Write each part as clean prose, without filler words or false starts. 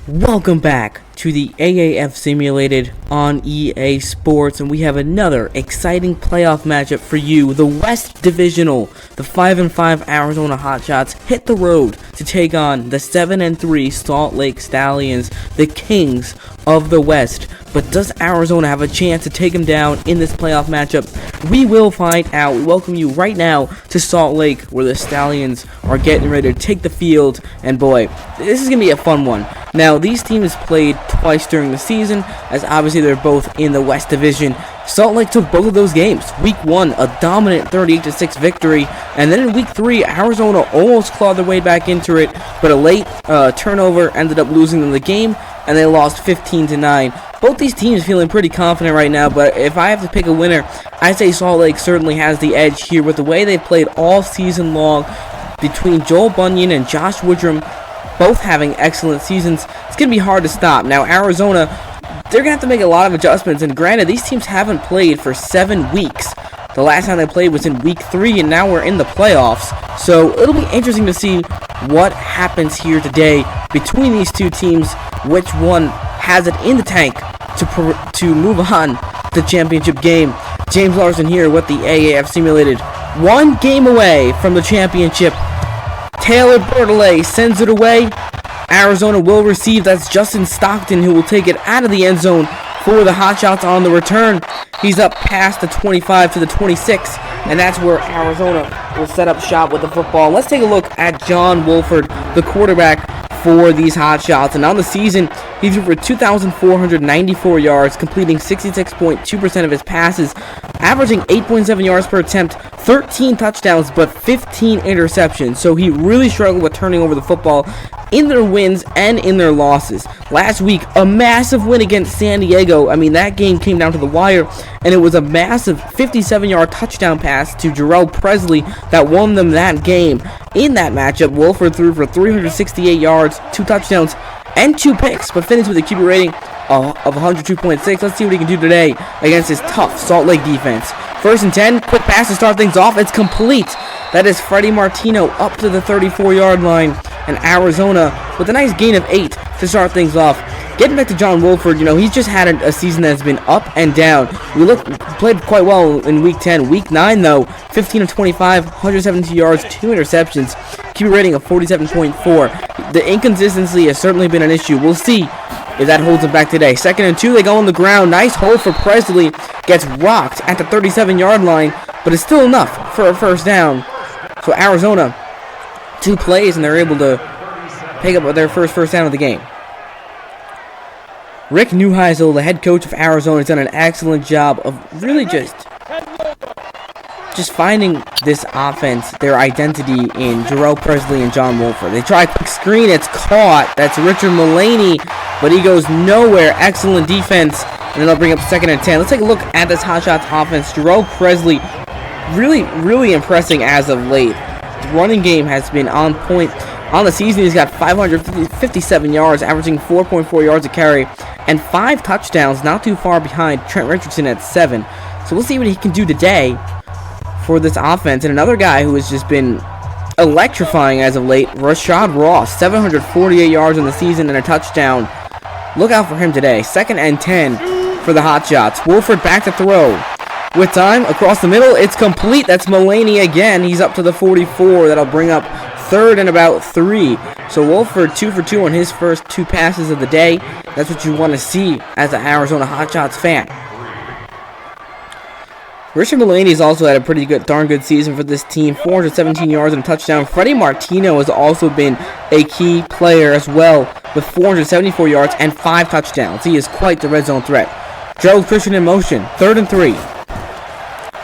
Welcome back to the AAF Simulated on EA Sports, and we have another exciting playoff matchup for you. The West Divisional, the 5-5 Arizona Hotshots hit the road to take on the 7-3 Salt Lake Stallions, the kings of the West. But does Arizona have a chance to take them down in this playoff matchup? We will find out. We welcome you right now to Salt Lake, where the Stallions are getting ready to take the field. And boy, this is going to be a fun one. Now, these teams played twice during the season, as obviously they're both in the West Division. Salt Lake took both of those games. Week 1, a dominant 38-6 victory, and then in Week 3, Arizona almost clawed their way back into it, but a late turnover ended up losing them the game, and they lost 15-9. Both these teams feeling pretty confident right now, but if I have to pick a winner, I say Salt Lake certainly has the edge here with the way they've played all season long between Joel Bunyan and Josh Woodrum, both having excellent seasons. It's going to be hard to stop. Now, Arizona, they're going to have to make a lot of adjustments, and granted, these teams haven't played for 7 weeks. The last time they played was in Week 3, and now we're in the playoffs. So it'll be interesting to see what happens here today between these two teams, which one has it in the tank to move on to the championship game. James Larson here with the AAF Simulated. 1 game away from the championship. Taylor Bertollet sends it away. Arizona will receive. That's Justin Stockton who will take it out of the end zone for the Hotshots on the return. He's up past the 25 to the 26, and that's where Arizona will set up shop with the football. Let's take a look at John Wolford, the quarterback for these Hotshots. And on the season, he threw for 2,494 yards, completing 66.2% of his passes, averaging 8.7 yards per attempt, 13 touchdowns, but 15 interceptions. So he really struggled with turning over the football in their wins and in their losses. Last week, a massive win against San Diego. I mean, that game came down to the wire, and it was a massive 57-yard touchdown pass to Jarrell Presley that won them that game. In that matchup, Wolford threw for 368 yards, 2 touchdowns, and 2 picks, but finished with a QB rating of 102.6. Let's see what he can do today against his tough Salt Lake defense. 1st and 10, quick pass to start things off. It's complete. That is Freddy Martino up to the 34-yard line, and Arizona with a nice gain of 8 to start things off. Getting back to John Wolford, he's just had a season that's been up and down. Played quite well in Week 10. Week 9, though, 15 of 25, 172 yards, 2 interceptions, QB rating of 47.4. The inconsistency has certainly been an issue. We'll see if that holds him back today. 2nd and 2, they go on the ground. Nice hold for Presley. Gets rocked at the 37-yard line, but it's still enough for a first down. So Arizona, 2 plays, and they're able to pick up their first down of the game. Rick Neuheisel, the head coach of Arizona, has done an excellent job of really just finding this offense, their identity in Jarrell Presley and John Wolford. They try a quick screen, it's caught. That's Richard Mullaney, but he goes nowhere. Excellent defense, and then they'll bring up 2nd and 10. Let's take a look at this Hotshots offense. Jarrell Presley, really impressing as of late. The running game has been on point. On the season, he's got 557 yards, averaging 4.4 yards a carry, and 5 touchdowns, not too far behind Trent Richardson at 7. So we'll see what he can do today for this offense. And another guy who has just been electrifying as of late, Rashad Ross, 748 yards in the season and a touchdown. Look out for him today. 2nd and 10 for the Hotshots. Wolford back to throw. With time, across the middle, it's complete. That's Mullaney again. He's up to the 44. That'll bring up 3rd and about 3. So Wolford 2 for 2 on his first 2 passes of the day. That's what you want to see as an Arizona Hotshots fan. Richard Mullaney's also had a darn good season for this team. 417 yards and a touchdown. Freddy Martino has also been a key player as well, with 474 yards and 5 touchdowns. He is quite the red zone threat. Gerald Christian in motion. 3rd and 3.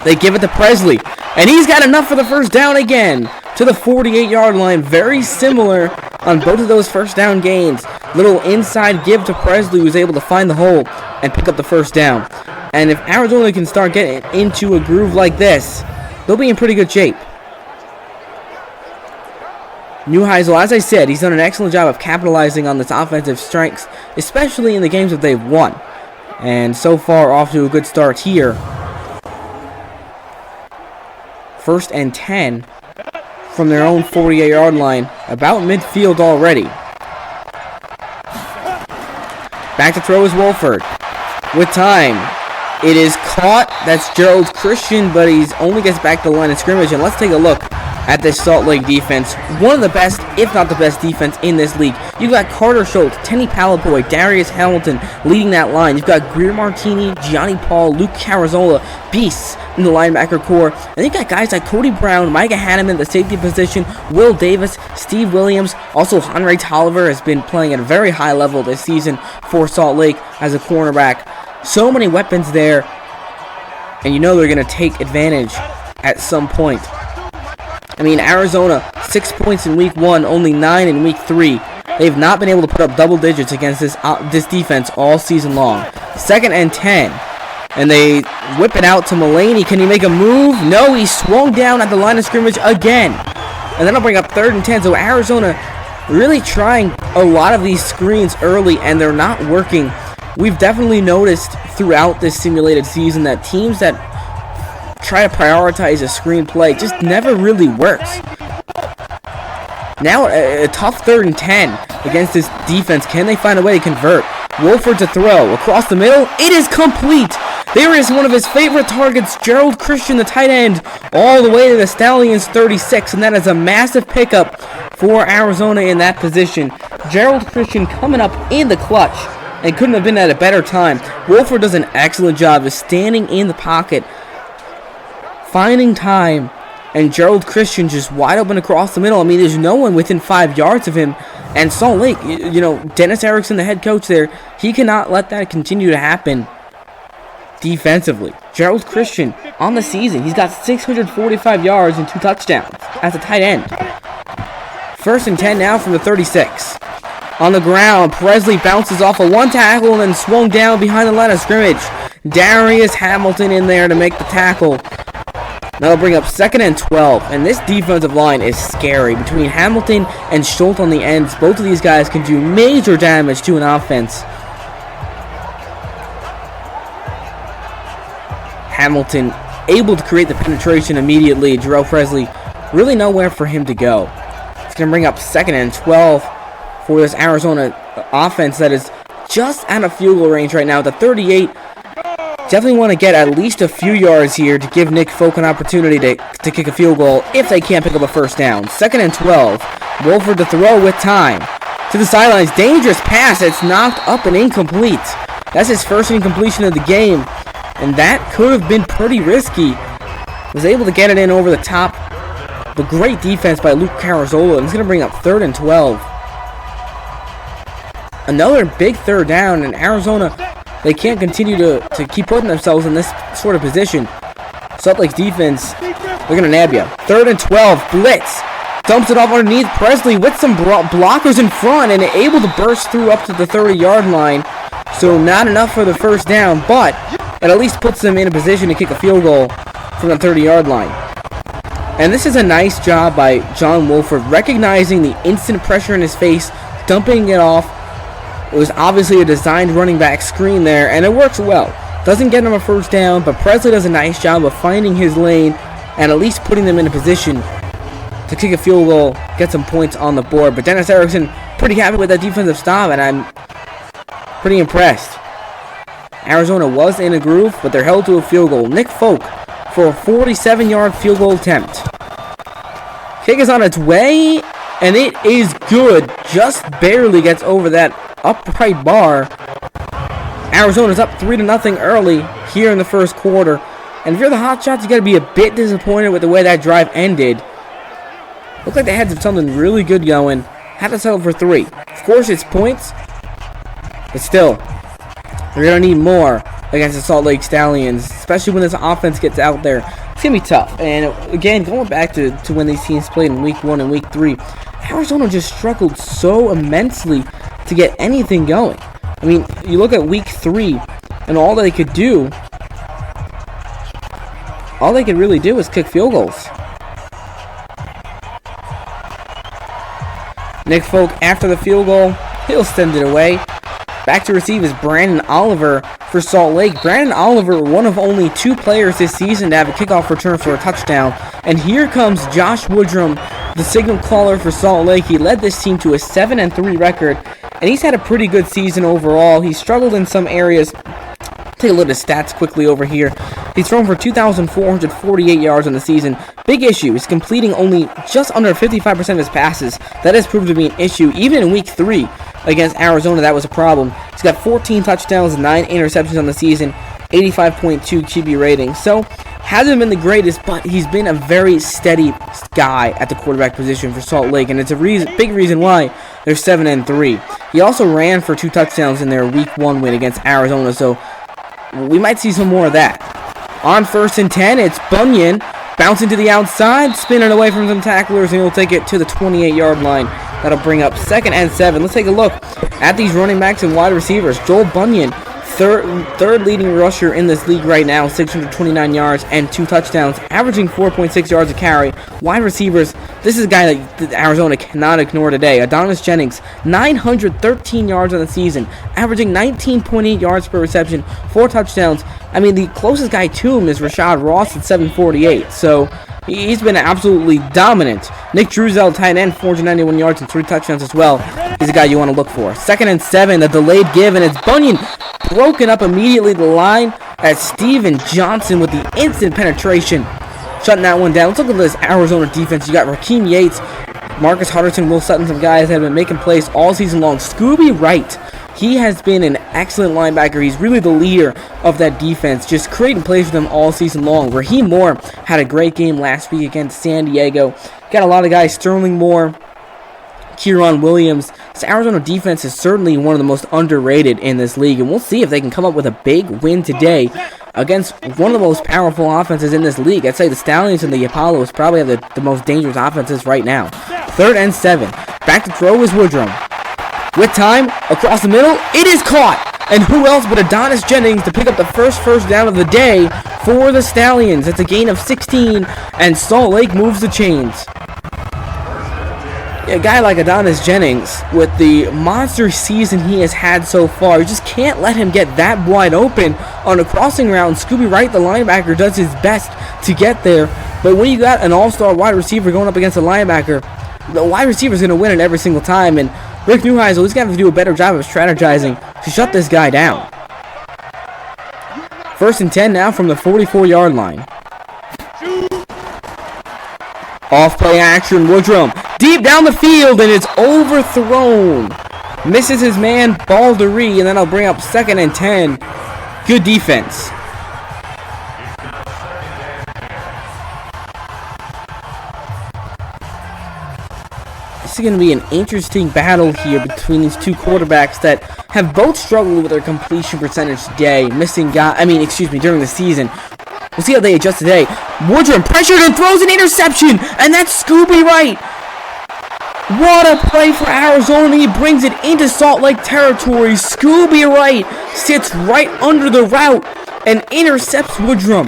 They give it to Presley, and he's got enough for the first down again to the 48-yard line. Very similar on both of those first down gains. Little inside give to Presley, who was able to find the hole and pick up the first down. And if Arizona can start getting into a groove like this, they'll be in pretty good shape. Neuheisel, as I said, he's done an excellent job of capitalizing on this offensive strengths, especially in the games that they've won. And so far, off to a good start here. 1st and 10 from their own 48-yard line, about midfield already. Back to throw is Wolford. With time. It is caught. That's Gerald Christian, but he only gets back to the line of scrimmage. And let's take a look at this Salt Lake defense. One of the best, if not the best defense in this league. You've got Carter Schultz, Tenny Palapoy, Darius Hamilton leading that line. You've got Greer Martini, Gianni Paul, Luke Carazola, beasts in the linebacker core. And you've got guys like Cody Brown, Micah Hanneman, the safety position, Will Davis, Steve Williams. Also, Henry Tolliver has been playing at a very high level this season for Salt Lake as a cornerback. So many weapons there, and you know they're going to take advantage at some point. I mean, Arizona, 6 points in week 1, only 9 in week 3. They've not been able to put up double digits against this defense all season long. 2nd and 10, and they whip it out to Mulaney. Can he make a move? No, he swung down at the line of scrimmage again. And then I'll bring up 3rd and 10, so Arizona really trying a lot of these screens early, and they're not working. We've definitely noticed throughout this simulated season that teams that try to prioritize a screenplay just never really works. Now a tough 3rd and 10 against this defense. Can they find a way to convert? Wolford to throw across the middle. It is complete. There is one of his favorite targets, Gerald Christian, the tight end, all the way to the Stallions 36, and that is a massive pickup for Arizona in that position. Gerald Christian coming up in the clutch. And couldn't have been at a better time. Wolford does an excellent job of standing in the pocket, finding time, and Gerald Christian just wide open across the middle. I mean, there's no one within 5 yards of him. And Salt Lake, you know, Dennis Erickson, the head coach there, he cannot let that continue to happen defensively. Gerald Christian, on the season, he's got 645 yards and 2 touchdowns as a tight end. 1st and 10 now from the 36. On the ground, Presley bounces off a 1 tackle and then swung down behind the line of scrimmage. Darius Hamilton in there to make the tackle. That'll bring up 2nd and 12, and this defensive line is scary. Between Hamilton and Schultz on the ends, both of these guys can do major damage to an offense. Hamilton able to create the penetration immediately. Jarrell Presley, really nowhere for him to go. It's going to bring up 2nd and 12 for this Arizona offense that is just out of field goal range right now at the 38. Definitely want to get at least a few yards here to give Nick Folk an opportunity to kick a field goal if they can't pick up a 1st down. 2nd and 12. Wolford to throw with time. To the sidelines. Dangerous pass. It's knocked up and incomplete. That's his 1st incompletion of the game. And that could have been pretty risky. Was able to get it in over the top. But great defense by Luke Carazola. And it's going to bring up 3rd and 12. Another big 3rd down, and Arizona, they can't continue to keep putting themselves in this sort of position. Salt Lake's defense, they're going to nab you. 3rd and 12, blitz. Dumps it off underneath Presley with some blockers in front and able to burst through up to the 30-yard line. So not enough for the 1st down, but it at least puts them in a position to kick a field goal from the 30-yard line. And this is a nice job by John Wolford, recognizing the instant pressure in his face, dumping it off. It was obviously a designed running back screen there, and it works well. Doesn't get him a 1st down, but Presley does a nice job of finding his lane and at least putting them in a position to kick a field goal, get some points on the board. But Dennis Erickson, pretty happy with that defensive stop, and I'm pretty impressed. Arizona was in a groove, but they're held to a field goal. Nick Folk for a 47-yard field goal attempt. Kick is on its way, and it is good. Just barely gets over that upright bar. Arizona's up 3-0 early here in the 1st quarter. And if you're the Hotshots, you got to be a bit disappointed with the way that drive ended. Looked like they had something really good going. Had to settle for 3. Of course, it's points, but still, they're going to need more against the Salt Lake Stallions, especially when this offense gets out there. It's going to be tough. And again, going back to when these teams played in week 1 and week 3, Arizona just struggled so immensely to get anything going. I mean, you look at week 3, and all they could really do was kick field goals. Nick Folk, after the field goal, he'll send it away. Back to receive is Brandon Oliver for Salt Lake. Brandon Oliver, one of only 2 players this season to have a kickoff return for a touchdown. And here comes Josh Woodrum, the signal caller for Salt Lake. He led this team to a 7-3 record, and he's had a pretty good season overall. He struggled in some areas. Take a look at his stats quickly over here. He's thrown for 2,448 yards on the season. Big issue is completing only just under 55% of his passes. That has proved to be an issue. Even in week 3 against Arizona, that was a problem. He's got 14 touchdowns, 9 interceptions on the season, 85.2 QB rating. So, hasn't been the greatest, but he's been a very steady guy at the quarterback position for Salt Lake, and it's a big reason why they're 7-3. He also ran for 2 touchdowns in their week 1 win against Arizona, so we might see some more of that. On 1st and 10, it's Bunyan bouncing to the outside, spinning away from some tacklers, and he'll take it to the 28-yard line. That'll bring up 2nd and 7. Let's take a look at these running backs and wide receivers. Joel Bunyan, third leading rusher in this league right now, 629 yards and 2 touchdowns, averaging 4.6 yards a carry. Wide receivers, this is a guy that Arizona cannot ignore today. Adonis Jennings, 913 yards on the season, averaging 19.8 yards per reception, 4 touchdowns. I mean, the closest guy to him is Rashad Ross at 748, so he's been absolutely dominant. Nick Druzel, tight end, 491 yards and 3 touchdowns as well. He's a guy you want to look for. 2nd and 7, the delayed give, and it's Bunyan broken up immediately to the line as Steven Johnson with the instant penetration, shutting that one down. Let's look at this Arizona defense. You got Raheem Yates, Marcus Hutterson, Will Sutton, some guys that have been making plays all season long. Scooby Wright, he has been an excellent linebacker. He's really the leader of that defense, just creating plays for them all season long. Raheem Moore had a great game last week against San Diego. Got a lot of guys, Sterling Moore, Kieran Williams. This Arizona defense is certainly one of the most underrated in this league, and we'll see if they can come up with a big win today against one of the most powerful offenses in this league. I'd say the Stallions and the Apollos probably have the most dangerous offenses right now. 3rd and 7. Back to throw is Woodrum. With time, across the middle, it is caught! And who else but Adonis Jennings to pick up the first down of the day for the Stallions. It's a gain of 16, and Salt Lake moves the chains. A guy like Adonis Jennings, with the monster season he has had so far, you just can't let him get that wide open on a crossing route. Scooby Wright, the linebacker, does his best to get there. But when you got an all-star wide receiver going up against a linebacker, the wide receiver is going to win it every single time. And Rick Neuheisel is going to have to do a better job of strategizing to shut this guy down. 1st and 10 now from the 44-yard line. Off play action, Woodrum deep down the field, and it's overthrown. Misses his man, Baldery, and then I'll bring up 2nd and 10. Good defense. This is going to be an interesting battle here between these two quarterbacks that have both struggled with their completion percentage today, during the season. We'll see how they adjust today. Woodrum pressured and throws an interception, and that's Scooby Wright. What a play for Arizona. He brings it into Salt Lake territory. Scooby Wright sits right under the route and intercepts Woodrum.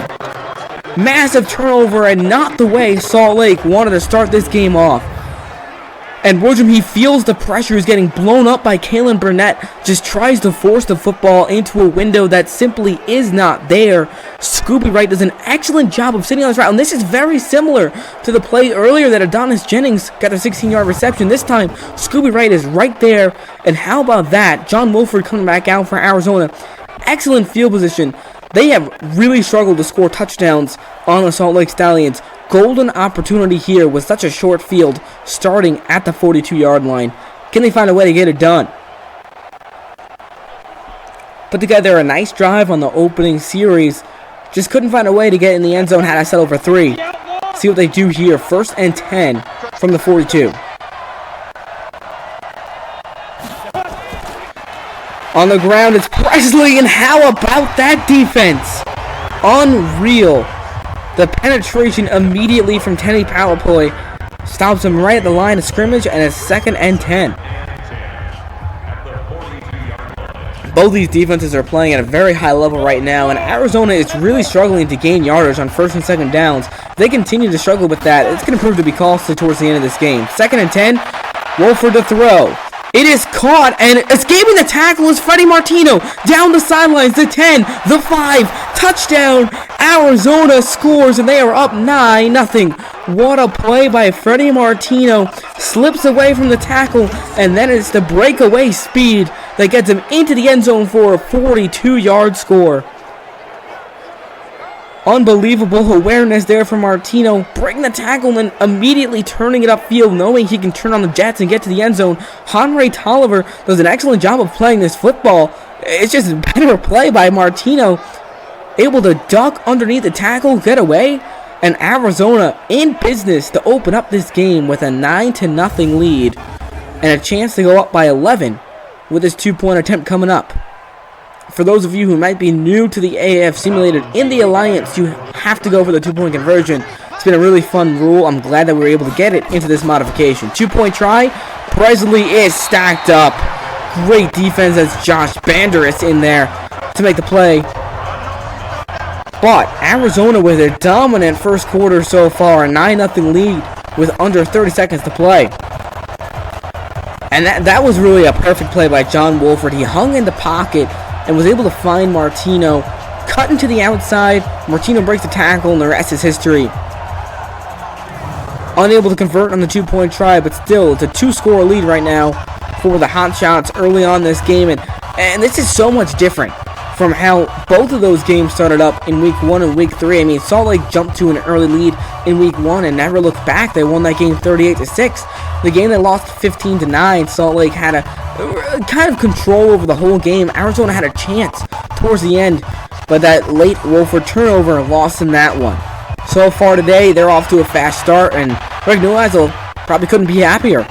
Massive turnover, and not the way Salt Lake wanted to start this game off. And Woodrum, he feels the pressure, is getting blown up by Kalen Burnett, just tries to force the football into a window that simply is not there. Scooby Wright does an excellent job of sitting on his route, and this is very similar to the play earlier that Adonis Jennings got a 16-yard reception. This time, Scooby Wright is right there, and how about that? John Wolford coming back out for Arizona. Excellent field position. They have really struggled to score touchdowns on the Salt Lake Stallions. Golden opportunity here with such a short field starting at the 42-yard line. Can they find a way to get it done? Put together a nice drive on the opening series. Just couldn't find a way to get in the end zone. Had I settle for 3. See what they do here. 1st and 10 from the 42. On the ground, it's Presley, and how about that defense? Unreal. The penetration immediately from Teddy Palaploy stops him right at the line of scrimmage, and it's 2nd and 10. Both these defenses are playing at a very high level right now, and Arizona is really struggling to gain yardage on 1st and 2nd downs. If they continue to struggle with that, it's going to prove to be costly towards the end of this game. 2nd and 10, Wolford to throw. It is caught, and escaping the tackle is Freddy Martino. Down the sidelines, the 10, the 5, touchdown. Arizona scores, and they are up 9-0. What a play by Freddy Martino. Slips away from the tackle, and then it's the breakaway speed that gets him into the end zone for a 42-yard score. Unbelievable awareness there from Martino, breaking the tackle and immediately turning it upfield, knowing he can turn on the jets and get to the end zone. Henry Tolliver does an excellent job of playing this football. It's just a better play by Martino, able to duck underneath the tackle, get away, and Arizona in business to open up this game with a 9-0 lead and a chance to go up by 11 with this 2-point attempt coming up. For those of you who might be new to the AAF Simulated in the Alliance, you have to go for the 2-point conversion. It's been a really fun rule. I'm glad that we were able to get it into this modification. 2-point try. Presley is stacked up. Great defense as Josh Banderas in there to make the play. But Arizona with a dominant first quarter so far, a 9-0 lead with under 30 seconds to play. And that was really a perfect play by John Wolford. He hung in the pocket and was able to find Martino, cut into the outside. Martino breaks the tackle, and the rest is history. Unable to convert on the 2-point try, but still, it's a 2-score lead right now for the Hotshots early on this game. And this is so much different from how both of those games started up in Week 1 and Week 3. I mean, Salt Lake jumped to an early lead in Week 1 and never looked back. They won that game 38-6. The game they lost 15-9, Salt Lake had a kind of control over the whole game. Arizona had a chance towards the end, but that late Wolford turnover lost in that one. So far today, they're off to a fast start, and Greg Neuheisel probably couldn't be happier.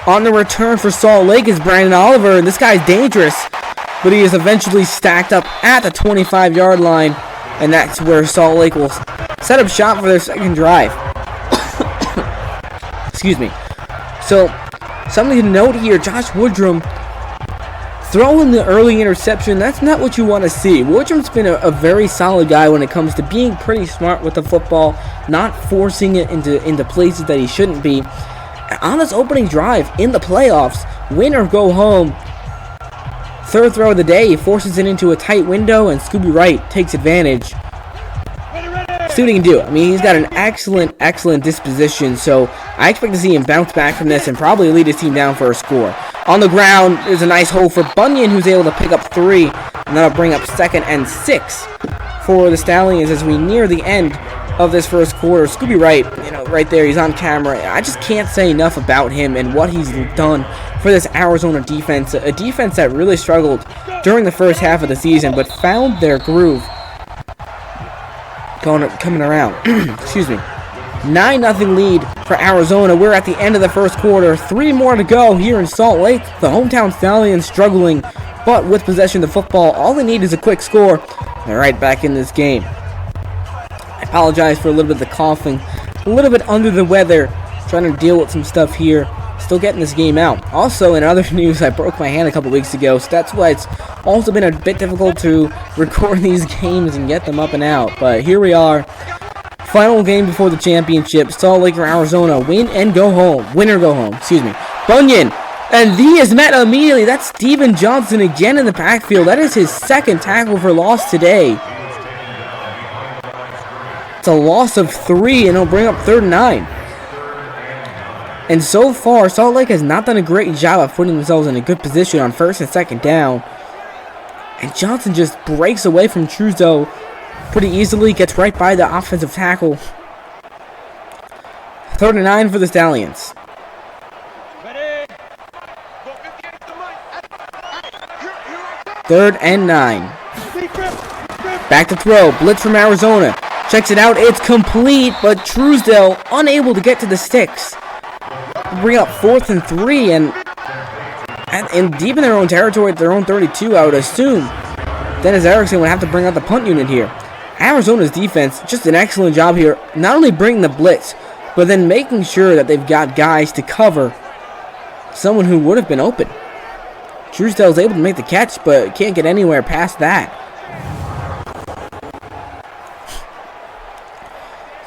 On the return for Salt Lake is Brandon Oliver, and this guy's dangerous, but he is eventually stacked up at the 25-yard line, and that's where Salt Lake will set up shop for their second drive. Excuse me. So, something to note here, Josh Woodrum throwing the early interception. That's not what you want to see. Woodrum's been a very solid guy when it comes to being pretty smart with the football, not forcing it into places that he shouldn't be. On this opening drive in the playoffs, win or go home, third throw of the day, he forces it into a tight window, and Scooby Wright takes advantage. See what he can do. I mean, he's got an excellent disposition, so I expect to see him bounce back from this and probably lead his team down for a score. On the ground, there's a nice hole for Bunyan, who's able to pick up 3, and that'll bring up 2nd and 6 for the Stallions as we near the end of this first quarter. Scooby Wright, right there, he's on camera. I just can't say enough about him and what he's done for this Arizona defense, a defense that really struggled during the first half of the season, but found their groove coming around. Excuse me. 9-0 lead for Arizona. We're at the end of the first quarter. 3 more to go here in Salt Lake. The hometown Stallions struggling, but with possession of the football, all they need is a quick score. They're right back in this game. I apologize for a little bit of the coughing. A little bit under the weather. Trying to deal with some stuff here. Still getting this game out. Also, in other news, I broke my hand a couple weeks ago, so that's why it's also been a bit difficult to record these games and get them up and out. But here we are. Final game before the championship. Salt Lake or Arizona. Win and go home. Win or go home. Excuse me. Bunyan. And he is met immediately. That's Steven Johnson again in the backfield. That is his 2nd tackle for loss today. It's a loss of 3, and it'll bring up 3rd and 9. And so far, Salt Lake has not done a great job of putting themselves in a good position on 1st and 2nd down. And Johnson just breaks away from Trudeau pretty easily, gets right by the offensive tackle. 3rd and 9 for the Stallions. Third and 9. Back to throw. Blitz from Arizona. Checks it out. It's complete, but Truesdale unable to get to the sticks. Bring up 4th and 3, and deep in their own territory at their own 32, I would assume Dennis Erickson would have to bring out the punt unit here. Arizona's defense, just an excellent job here, not only bringing the blitz, but then making sure that they've got guys to cover someone who would have been open. Truesdale's able to make the catch, but can't get anywhere past that.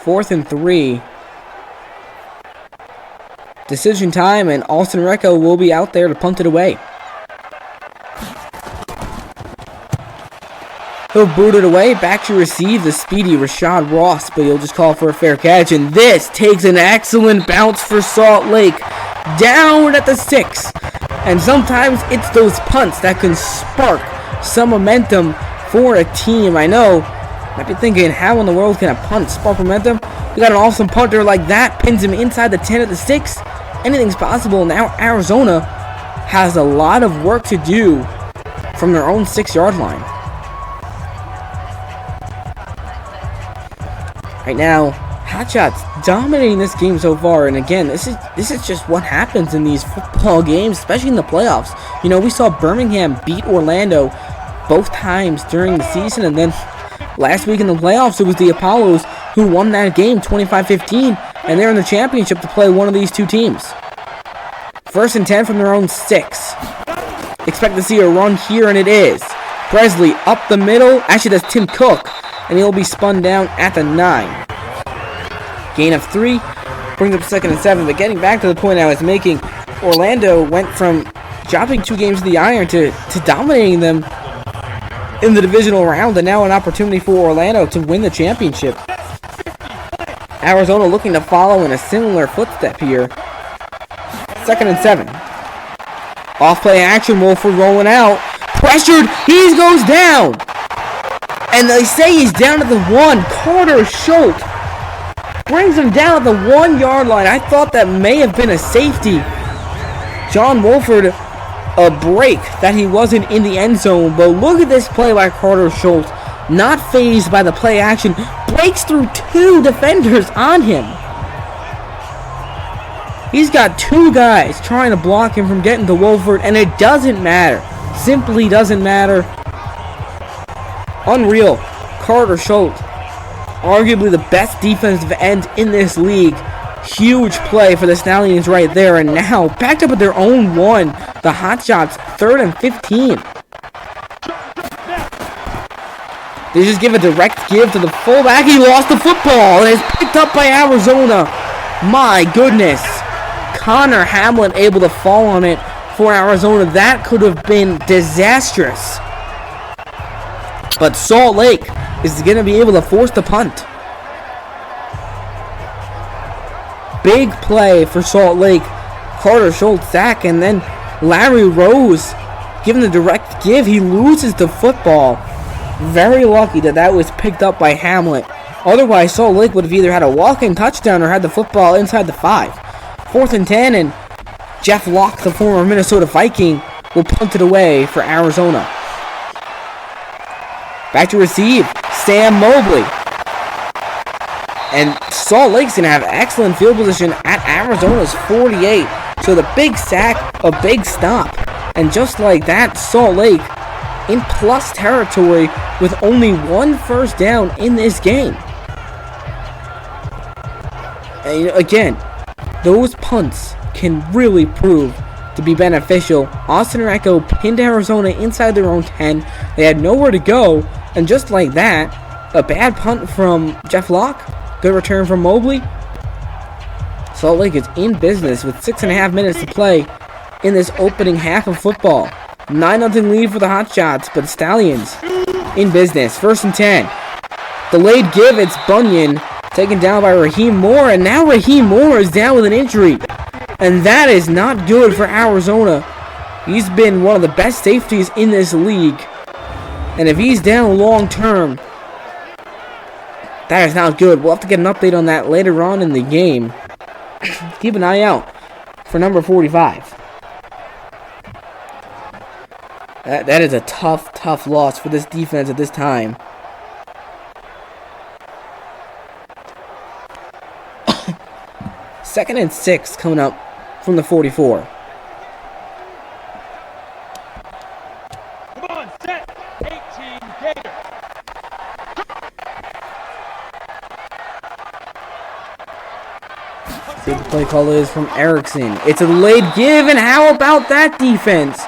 4th and 3. Decision time, and Austin Recco will be out there to punt it away. He'll boot it away. Back to receive the speedy Rashad Ross, but he'll just call for a fair catch. And this takes an excellent bounce for Salt Lake. Down at the 6. And sometimes it's those punts that can spark some momentum for a team. I know, might be thinking, how in the world can a punt spark momentum? We got an awesome punter like that. Pins him inside the 10 at the 6. Anything's possible. Now Arizona has a lot of work to do from their own 6-yard line. Right now, Hotshots dominating this game so far, and again, this is just what happens in these football games, especially in the playoffs. You know, we saw Birmingham beat Orlando both times during the season, and then last week in the playoffs, it was the Apollos who won that game 25-15, and they're in the championship to play one of these two teams. 1st and 10 from their own 6. Expect to see a run here, and it is. Presley up the middle. Actually, that's Tim Cook, and he'll be spun down at the 9. Gain of 3, brings up 2nd and 7. But getting back to the point I was making, Orlando went from dropping 2 games to the iron to dominating them in the divisional round, and now an opportunity for Orlando to win the championship. Arizona looking to follow in a similar footstep here. 2nd and 7. Off play action, Wolford rolling out. Pressured, he goes down. And they say he's down at the 1. Carter Schultz brings him down at the 1-yard line. I thought that may have been a safety. John Wolford, a break that he wasn't in the end zone. But look at this play by Carter Schultz. Not fazed by the play action. Breaks through 2 defenders on him. He's got 2 guys trying to block him from getting to Wolford, and it doesn't matter. Simply doesn't matter. Unreal. Carter Schultz, arguably the best defensive end in this league. Huge play for the Stallions right there, and now backed up at their own 1. The Hotshots, 3rd and 15. They just give a direct give to the fullback. He lost the football, and it's picked up by Arizona. My goodness. Connor Hamlin able to fall on it for Arizona. That could have been disastrous. But Salt Lake is going to be able to force the punt. Big play for Salt Lake. Carter Schultz sack, and then Larry Rose given the direct give. He loses the football. Very lucky that was picked up by Hamlet. Otherwise, Salt Lake would have either had a walk-in touchdown or had the football inside the 5. 4th and 10, and Jeff Locke, the former Minnesota Viking, will punt it away for Arizona. Back to receive, Sam Mobley. And Salt Lake's going to have excellent field position at Arizona's 48. So the big sack, a big stop. And just like that, Salt Lake in plus territory with only 1 first down in this game. And again, those punts can really prove to be beneficial. Austin Recco pinned Arizona inside their own 10. They had nowhere to go, and just like that, a bad punt from Jeff Locke, good return from Mobley. Salt Lake is in business with 6.5 minutes to play in this opening half of football. 9-0 lead for the Hotshots, but Stallions in business. 1st and 10. Delayed give, it's Bunyan, taken down by Raheem Moore, and now Raheem Moore is down with an injury. And that is not good for Arizona. He's been one of the best safeties in this league. And if he's down long term, that is not good. We'll have to get an update on that later on in the game. Keep an eye out for number 45. That is a tough loss for this defense at this time. Second and 6 coming up from the 44. Come on, set, 18, Gator. See what the play call is from Erickson. It's a delayed give, and how about that defense?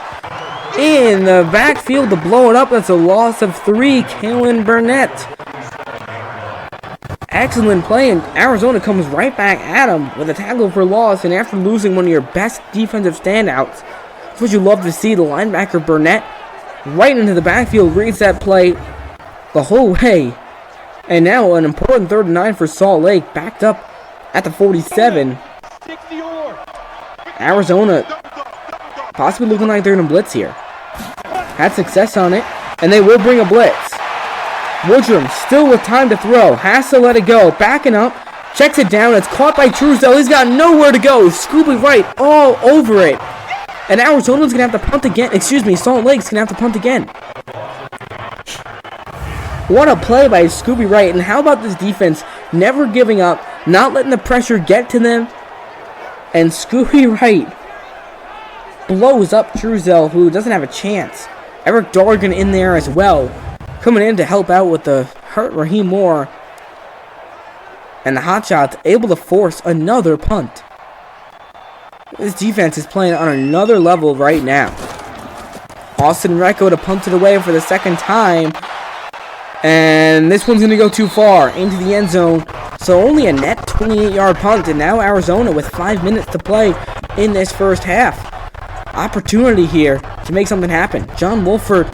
In the backfield to blow it up. That's a loss of 3. Kalen Burnett. Excellent play, and Arizona comes right back at him with a tackle for loss, and after losing one of your best defensive standouts, that's what you love to see. The linebacker Burnett right into the backfield reads that play the whole way. And now an important 3rd and 9 for Salt Lake, backed up at the 47. Arizona possibly looking like they're going to blitz here. Had success on it, and they will bring a blitz. Woodrum still with time to throw, has to let it go, backing up, checks it down, it's caught by Truesdale, he's got nowhere to go, Scooby Wright all over it. And Arizona's going to have to punt again, Salt Lake's going to have to punt again. What a play by Scooby Wright, and how about this defense never giving up, not letting the pressure get to them, and Scooby Wright blows up Truesdale, who doesn't have a chance. Eric Dorgan in there as well, coming in to help out with the hurt Raheem Moore. And the Hotshots able to force another punt. This defense is playing on another level right now. Austin Recco to punt it away for the 2nd time. And this one's going to go too far into the end zone. So only a net 28-yard punt. And now Arizona with 5 minutes to play in this first half. Opportunity here to make something happen. John Wolford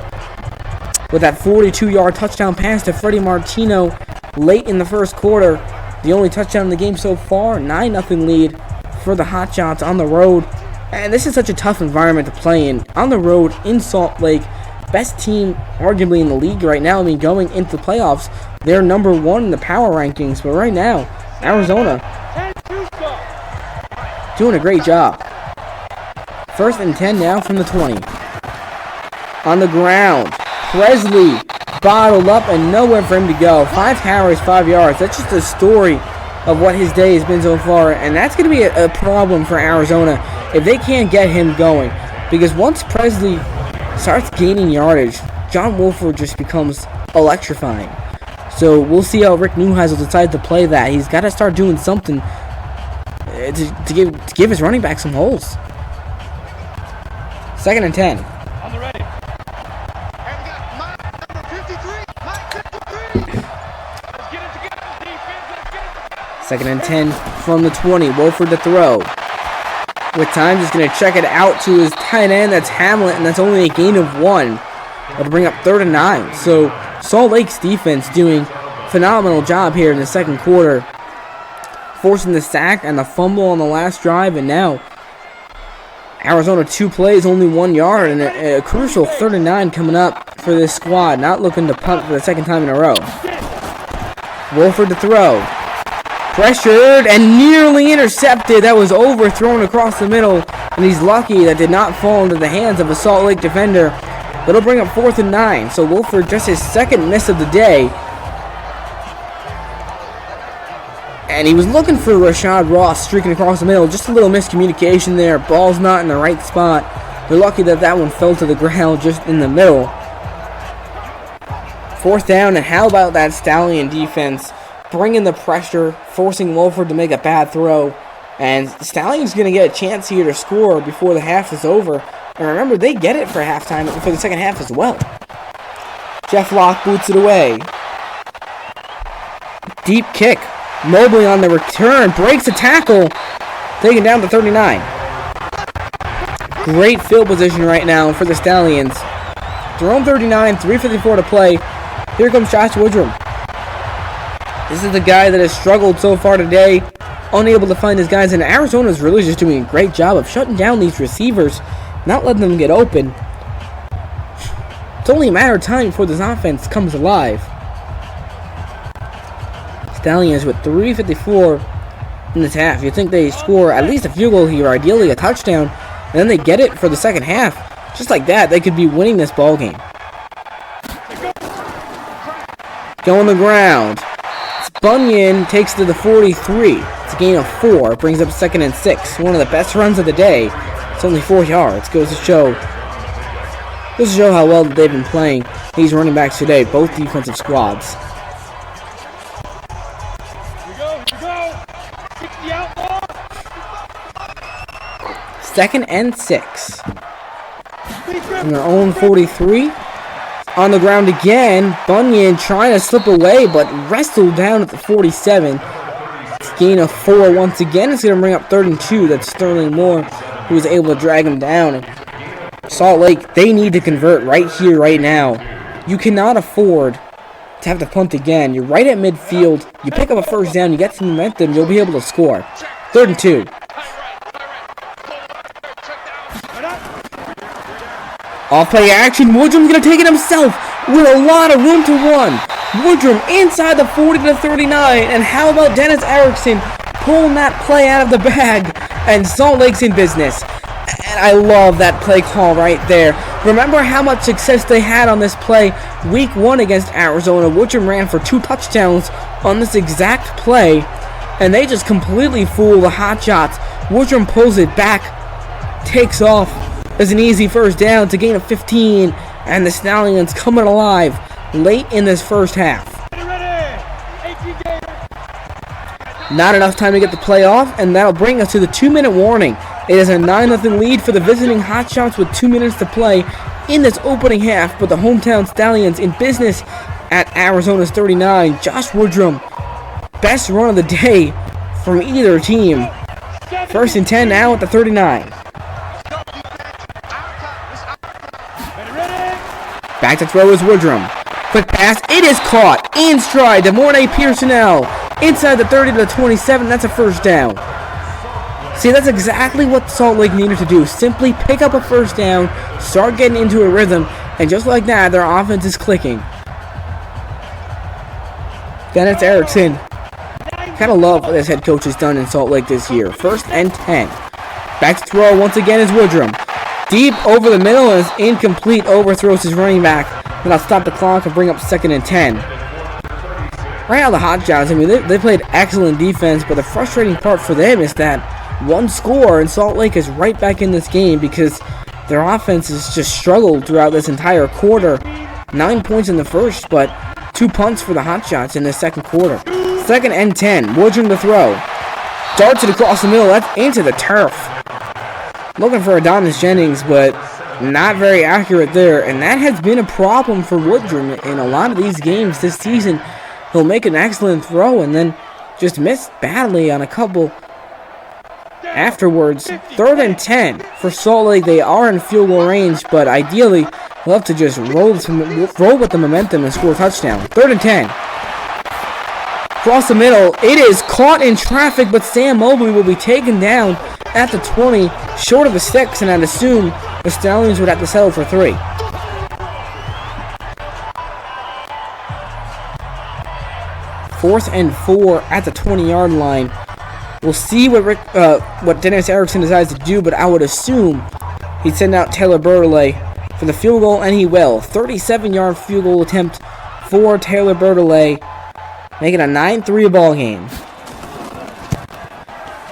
with that 42-yard touchdown pass to Freddy Martino late in the first quarter. The only touchdown in the game so far. 9-0 lead for the Hotshots on the road. And this is such a tough environment to play in. On the road in Salt Lake. Best team arguably in the league right now. I mean, going into the playoffs, they're number 1 in the power rankings. But right now, Arizona doing a great job. 1st and 10 now from the 20. On the ground, Presley bottled up and nowhere for him to go. 5 carries, 5 yards. That's just a story of what his day has been so far. And that's going to be a problem for Arizona if they can't get him going. Because once Presley starts gaining yardage, John Wolford just becomes electrifying. So we'll see how Rick Neuheisel decides to play that. He's got to start doing something to give his running back some holes. 2nd and 10. On the ready. And we got number 53. 53. Let's get it together, defense. Let's get it together. 2nd and 10 from the 20. Wolford to throw. With time, just going to check it out to his tight end. That's Hamlet, and that's only a gain of 1. That'll bring up 3rd and 9. So Salt Lake's defense doing a phenomenal job here in the 2nd quarter. Forcing the sack and the fumble on the last drive, and now Arizona 2 plays, only 1 yard, and a crucial 3rd and 9 coming up for this squad. Not looking to punt for the 2nd time in a row. Wolford to throw. Pressured and nearly intercepted. That was overthrown across the middle, and he's lucky that did not fall into the hands of a Salt Lake defender. That'll bring up 4th and 9. So Wolford just his 2nd miss of the day. And he was looking for Rashad Ross streaking across the middle. Just a little miscommunication there. Ball's not in the right spot. They're lucky that that one fell to the ground just in the middle. 4th down, and how about that Stallion defense bringing the pressure, forcing Wolford to make a bad throw. And Stallion's going to get a chance here to score before the half is over. And remember, they get it for halftime, for the 2nd half as well. Jeff Locke boots it away. Deep kick. Mobley on the return, breaks the tackle, taken down to 39. Great field position right now for the Stallions. They're on 39, 3:54 to play. Here comes Josh Woodrum. This is the guy that has struggled so far today, unable to find his guys, and Arizona's really just doing a great job of shutting down these receivers, not letting them get open. It's only a matter of time before this offense comes alive. Stallions with 3:54 in this half. You think they score at least a field goal here, ideally a touchdown, and then they get it for the 2nd half. Just like that, they could be winning this ball game. Go on the ground. Bunyan takes to the 43. It's a gain of 4. Brings up 2nd and 6. One of the best runs of the day. It's only 4 yards. Goes to show how well they've been playing these running backs today, both defensive squads. Here we go. 60 out ball. 2nd and 6. From their own 43. On the ground again. Bunyan trying to slip away, but wrestled down at the 47. It's a gain of 4 once again. It's going to bring up 3rd and 2. That's Sterling Moore who was able to drag him down. And Salt Lake, they need to convert right here, right now. You cannot afford to have to punt again. You're right at midfield. You pick up a first down. You get some momentum. You'll be able to score. 3rd and 2. Off play action. Woodrum's going to take it himself with a lot of room to run. Woodrum inside the 40 to 39. And how about Dennis Erickson pulling that play out of the bag? And Salt Lake's in business. And I love that play call right there. Remember how much success they had on this play week 1 against Arizona. Woodrum ran for 2 touchdowns on this exact play. And they just completely fool the Hotshots. Woodrum pulls it back. Takes off. As an easy first down to gain of 15, and the Stallions coming alive late in this first half. Not enough time to get the play off, and that'll bring us to the 2-minute warning. It is a 9-0 lead for the visiting Hotshots with 2 minutes to play in this opening half, but the hometown Stallions in business at Arizona's 39. Josh Woodrum, best run of the day from either team. 1st and 10 now at the 39. Back to throw is Woodrum. Quick pass. It is caught. In stride to Mornay Pearsonell. Inside the 30 to the 27. That's a first down. See, that's exactly what Salt Lake needed to do. Simply pick up a first down, start getting into a rhythm, and just like that, their offense is clicking. Dennis Erickson. Kind of love what this head coach has done in Salt Lake this year. 1st and 10. Back to throw once again is Woodrum. Deep over the middle and is incomplete. Overthrows his running back. Then I'll stop the clock and bring up 2nd and 10. Right now the Hotshots, I mean, they played excellent defense, but the frustrating part for them is that one score and Salt Lake is right back in this game because their offense has just struggled throughout this entire quarter. 9 points in the first, but 2 punts for the Hotshots in the second quarter. 2nd and 10. Woodrum to throw. Darts it across the middle. That's into the turf. Looking for Adonis Jennings, but not very accurate there. And that has been a problem for Woodrum in a lot of these games this season. He'll make an excellent throw and then just miss badly on a couple afterwards. 3rd and 10 for Salt Lake. They are in field goal range, but ideally, they'll have to just roll with the momentum and score a touchdown. 3rd and 10. Across the middle. It is caught in traffic, but Sam Mobley will be taken down at the 20, short of the 6, and I'd assume the Stallions would have to settle for 3. Fourth and 4 at the 20-yard line. We'll see what Dennis Erickson decides to do, but I would assume he'd send out Taylor Bertollet for the field goal, and he will. 37-yard field goal attempt for Taylor Bertollet, making a 9-3 ball game.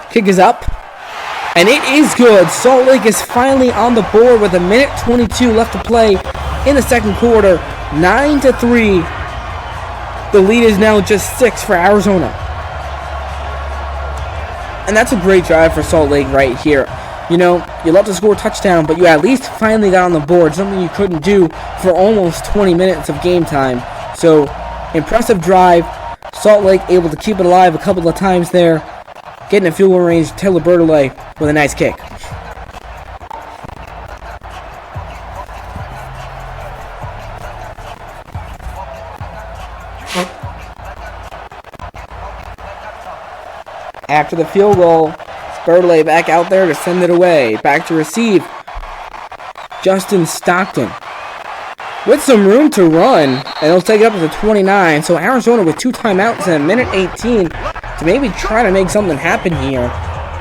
Kick is up. And it is good. Salt Lake is finally on the board with 1:22 left to play in the second quarter. 9-3. The lead is now just 6 for Arizona. And that's a great drive for Salt Lake right here. You know, you love to score a touchdown, but you at least finally got on the board, something you couldn't do for almost 20 minutes of game time. So, impressive drive. Salt Lake able to keep it alive a couple of times there. Getting a field goal range, Taylor Bertollet with a nice kick. After the field goal, Bertollet back out there to send it away. Back to receive. Justin Stockton with some room to run, and he'll take it up to the 29. So Arizona with 2 timeouts and 1:18 to maybe try to make something happen here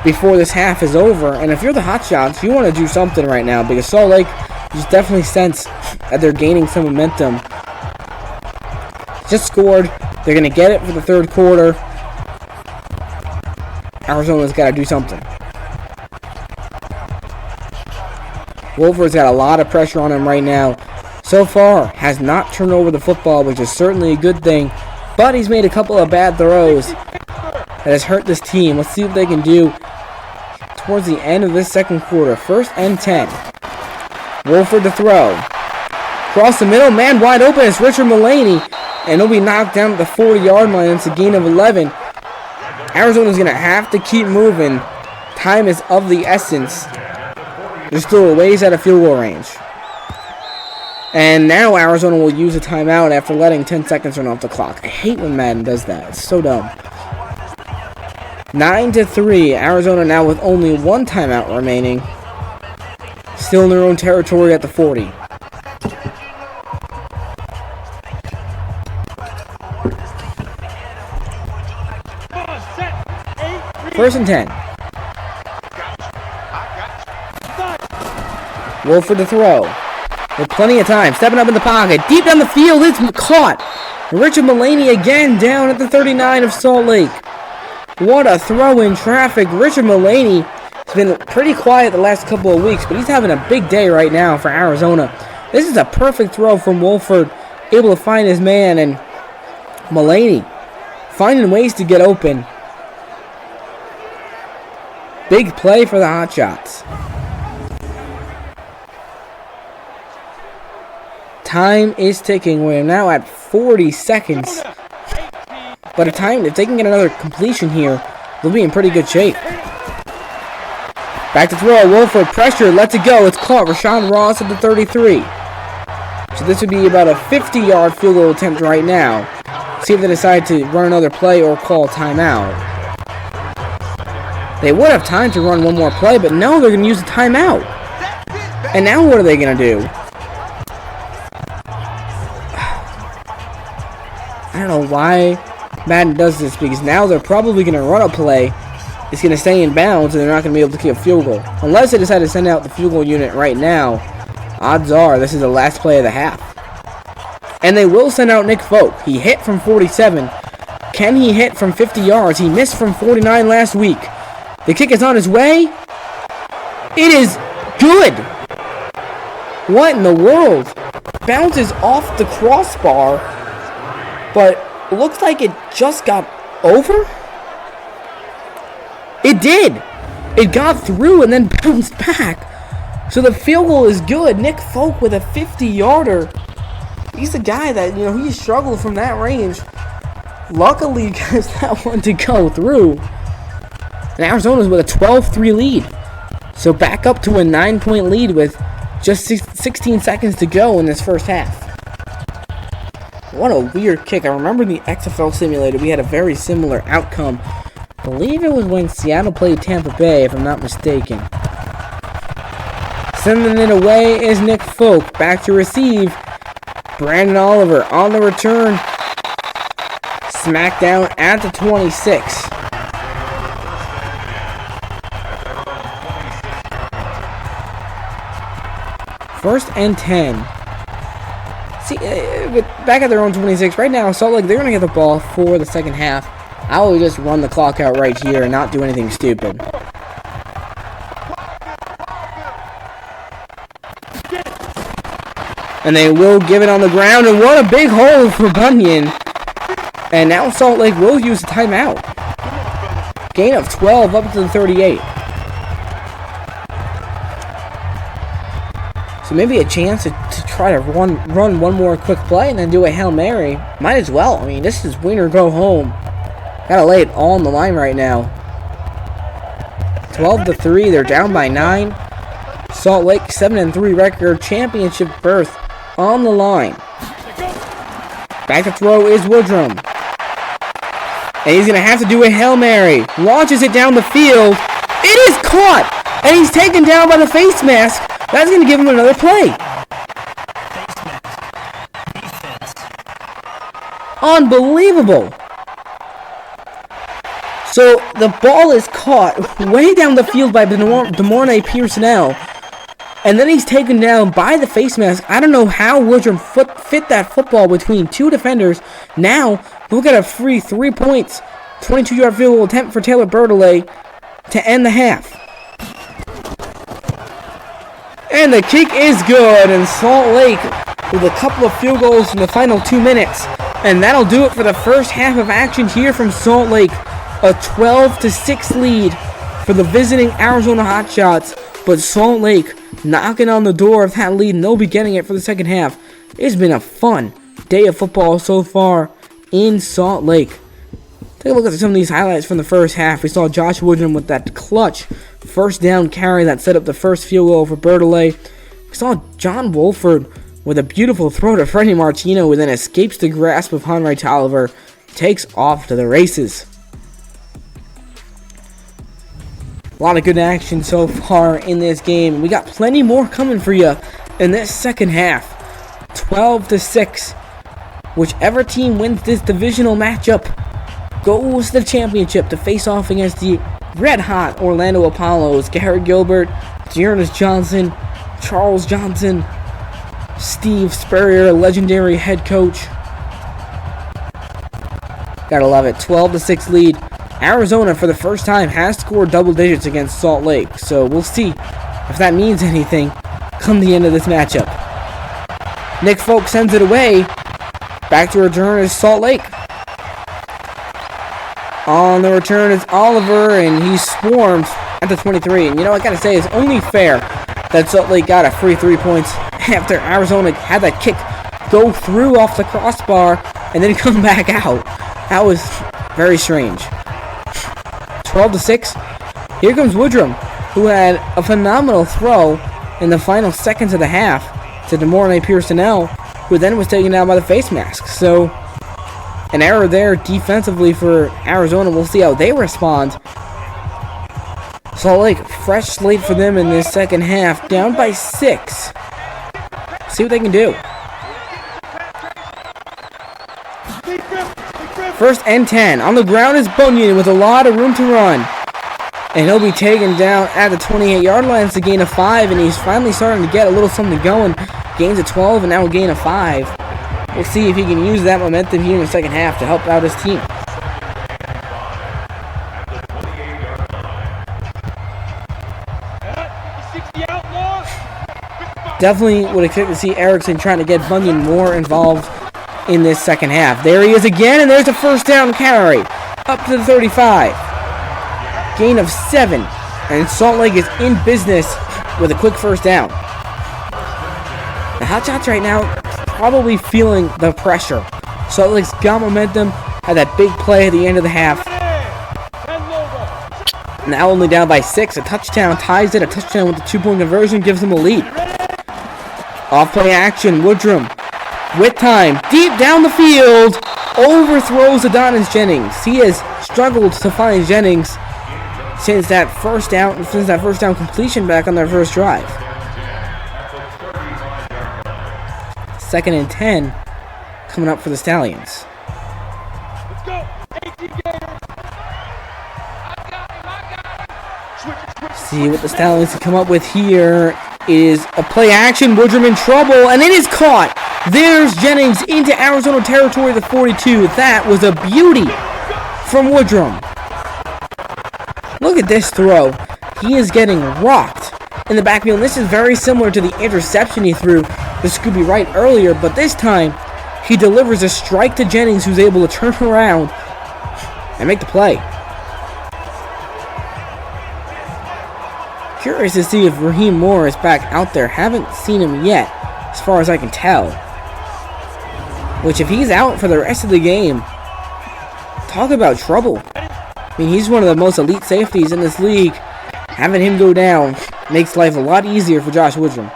before this half is over. And if you're the Hotshots, you want to do something right now because Salt Lake just definitely sense that they're gaining some momentum. Just scored. They're going to get it for the third quarter. Arizona's got to do something. Wolver's got a lot of pressure on him right now. So far, has not turned over the football, which is certainly a good thing. But he's made a couple of bad throws that has hurt this team. Let's see what they can do towards the end of this second quarter. 1st and 10. Wolford to throw. Across the middle, man wide open. It's Richard Mullaney. And he'll be knocked down at the 40-yard line. It's a gain of 11. Arizona's going to have to keep moving. Time is of the essence. They're still a ways out of field goal range. And now Arizona will use a timeout after letting 10 seconds run off the clock. I hate when Madden does that. It's so dumb. 9-3. Arizona now with only one timeout remaining. Still in their own territory at the 40. First and 10. Wolford to throw. With plenty of time. Stepping up in the pocket. Deep down the field. It's caught. Richard Mullaney again down at the 39 of Salt Lake. What a throw in traffic. Richard Mullaney has been pretty quiet the last couple of weeks, but he's having a big day right now for Arizona. This is a perfect throw from Wolford. Able to find his man, and Mullaney finding ways to get open. Big play for the Hotshots. Time is ticking. We're now at 40 seconds. But if they can get another completion here, they'll be in pretty good shape. Back to throw. Wolford pressure. Lets it go. It's caught. Rashawn Ross at the 33. So this would be about a 50-yard field goal attempt right now. See if they decide to run another play or call timeout. They would have time to run one more play, but no, they're going to use a timeout. And now what are they going to do? I don't know why Madden does this, because now they're probably going to run a play. It's going to stay in bounds, and they're not going to be able to kick a field goal. Unless they decide to send out the field goal unit right now, odds are this is the last play of the half. And they will send out Nick Folk. He hit from 47. Can he hit from 50 yards? He missed from 49 last week. The kick is on his way. It is good. What in the world? Bounces off the crossbar, but looks like it just got over. It did. It got through and then bounced back. So the field goal is good. Nick Folk with a 50-yarder. He's a guy that, he struggled from that range. Luckily, gets that one to go through. And Arizona's with a 12-3 lead. So back up to a 9-point lead with just 16 seconds to go in this first half. What a weird kick. I remember in the XFL Simulated, we had a very similar outcome. I believe it was when Seattle played Tampa Bay, if I'm not mistaken. Sending it away is Nick Folk. Back to receive. Brandon Oliver on the return. Smackdown at the 26. First and 10. See, back at their own 26. Right now, Salt Lake, they're going to get the ball for the second half. I will just run the clock out right here and not do anything stupid. And they will give it on the ground. And what a big hole for Bunyan. And now Salt Lake will use a timeout. Gain of 12 up to the 38. So maybe a chance to try to run one more quick play and then do a Hail Mary. Might as well. I mean, this is win or go home. Gotta lay it all on the line right now. 12-3. They're down by 9. Salt Lake 7-3 record. Championship berth on the line. Back to throw is Woodrum. And he's going to have to do a Hail Mary. Launches it down the field. It is caught. And he's taken down by the face mask. That's going to give him another play. Unbelievable. So the ball is caught way down the field by DeMornay Pearsonell. And then he's taken down by the face mask. I don't know how Woodrum fit that football between two defenders. Now, look at a free 3 points. 22-yard field goal attempt for Taylor Bertollet to end the half. And the kick is good, and Salt Lake with a couple of field goals in the final 2 minutes. And that'll do it for the first half of action here from Salt Lake. A 12-6 lead for the visiting Arizona Hotshots. But Salt Lake knocking on the door of that lead, and they'll be getting it for the second half. It's been a fun day of football so far in Salt Lake. Take a look at some of these highlights from the first half. We saw Josh Woodrum with that clutch first down carry that set up the first field goal for Bertollet. We saw John Wolford with a beautiful throw to Freddy Martino, who then escapes the grasp of Henry Tolliver, takes off to the races. A lot of good action so far in this game. We got plenty more coming for you in this second half. 12-6. Whichever team wins this divisional matchup goes to the championship to face off against the red-hot Orlando Apollos. Garrett Gilbert, Adonis Johnson, Charles Johnson, Steve Spurrier, legendary head coach. Gotta love it. 12-6 lead. Arizona, for the first time, has scored double digits against Salt Lake. So we'll see if that means anything come the end of this matchup. Nick Folk sends it away. Back to return is Salt Lake. On the return is Oliver, and he swarms at the 23. And you know, I gotta say, it's only fair that Salt Lake got a free 3 points after Arizona had that kick go through off the crossbar and then come back out. That was very strange. 12-6. Here comes Woodrum, who had a phenomenal throw in the final seconds of the half to DeMornay Pearsonell, who then was taken down by the face mask. So, an error there defensively for Arizona. We'll see how they respond. Salt Lake, fresh slate for them in this second half, down by 6. See what they can do. First and 10. On the ground is Bunyan with a lot of room to run. And he'll be taken down at the 28-yard line. It's a gain of 5, and he's finally starting to get a little something going. Gains of 12, and now a gain of 5. We'll see if he can use that momentum here in the second half to help out his team. Definitely would expect to see Erickson trying to get Bunyan more involved in this second half. There he is again, and there's a first down carry. Up to the 35. Gain of 7. And Salt Lake is in business with a quick first down. The Hotshots right now probably feeling the pressure. Salt Lake's got momentum, had that big play at the end of the half. Now only down by 6. A touchdown ties it. A touchdown with the 2-point conversion gives them a lead. Off play action. Woodrum with time. Deep down the field. Overthrows Adonis Jennings. He has struggled to find Jennings since that first down completion back on their first drive. 2nd and 10 coming up for the Stallions. Let's go. 18 Gators. See what the Stallions can come up with here is a play action. Woodrum in trouble, and it is caught. There's Jennings into Arizona territory, the 42. That was a beauty from Woodrum. Look at this throw. He is getting rocked in the backfield. This is very similar to the interception he threw to Scooby Wright earlier, but this time he delivers a strike to Jennings, who's able to turn around and make the play. Curious to see if Raheem Moore is back out there. Haven't seen him yet, as far as I can tell. Which, if he's out for the rest of the game, talk about trouble. I mean, he's one of the most elite safeties in this league. Having him go down makes life a lot easier for Josh Woodrum.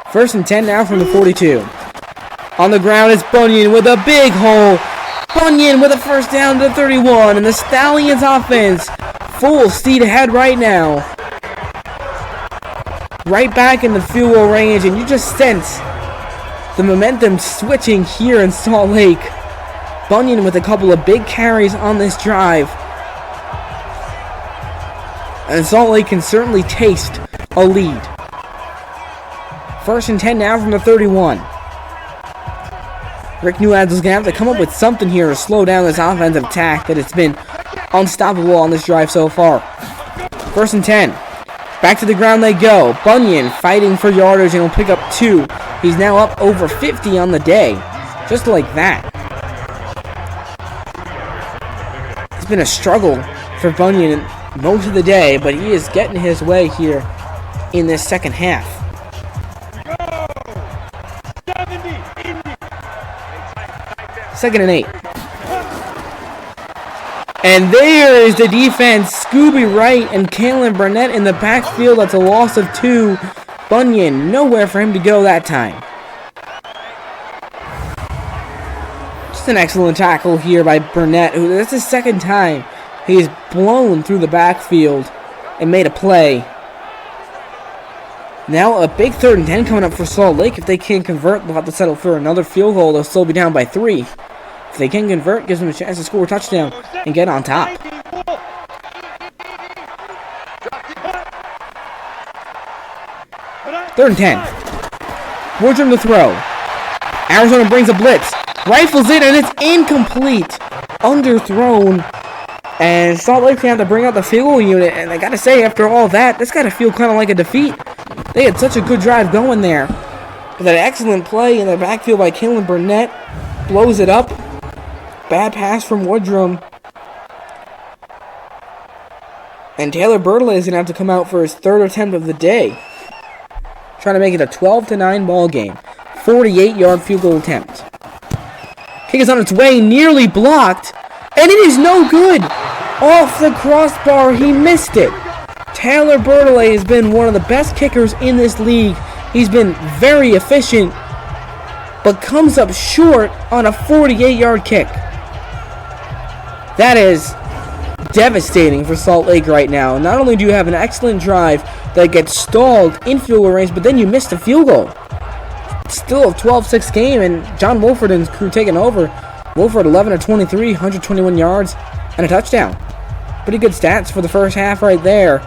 1st and 10 now from the 42. On the ground is Bunyan with a big hole. Bunyan with a first down to the 31. And the Stallions offense full speed ahead right now. Right back in the field goal range. And you just sense the momentum switching here in Salt Lake. Bunyan with a couple of big carries on this drive. And Salt Lake can certainly taste a lead. 1st and 10 now from the 31. Rick Newhouse is going to have to come up with something here to slow down this offensive attack that has been unstoppable on this drive so far. 1st and 10. Back to the ground they go. Bunyan fighting for yardage and will pick up 2. He's now up over 50 on the day. Just like that. It's been a struggle for Bunyan most of the day, but he is getting his way here in this second half. 70 in 2nd and 8. And there is the defense. Scooby Wright and Kalen Burnett in the backfield. That's a loss of 2. Bunyan, nowhere for him to go that time. Just an excellent tackle here by Burnett, who that's his 2nd time he's blown through the backfield and made a play. Now a big 3rd and 10 coming up for Salt Lake. If they can't convert, they'll have to settle for another field goal. They'll still be down by 3. If they can convert, gives them a chance to score a touchdown and get on top. 3rd and 10. Woodrum to throw. Arizona brings a blitz. Rifles it, and it's incomplete. Underthrown. And Salt Lake's going to have to bring out the field goal unit. And I got to say, after all that, this got to feel kind of like a defeat. They had such a good drive going there. But that excellent play in the backfield by Kalen Burnett blows it up. Bad pass from Woodrum. And Taylor Bertollet is going to have to come out for his 3rd attempt of the day. Trying to make it a 12-9 ball game. 48-yard field goal attempt. Kick is on its way, nearly blocked. And it is no good. Off the crossbar, he missed it. Taylor Bertollet has been one of the best kickers in this league. He's been very efficient, but comes up short on a 48-yard kick. That is devastating for Salt Lake right now. Not only do you have an excellent drive that gets stalled in field goal range, but then you missed a field goal. It's still a 12-6 game, and John Wolford and his crew taking over. Wolford 11 of 23, 121 yards, and a touchdown. Pretty good stats for the first half right there.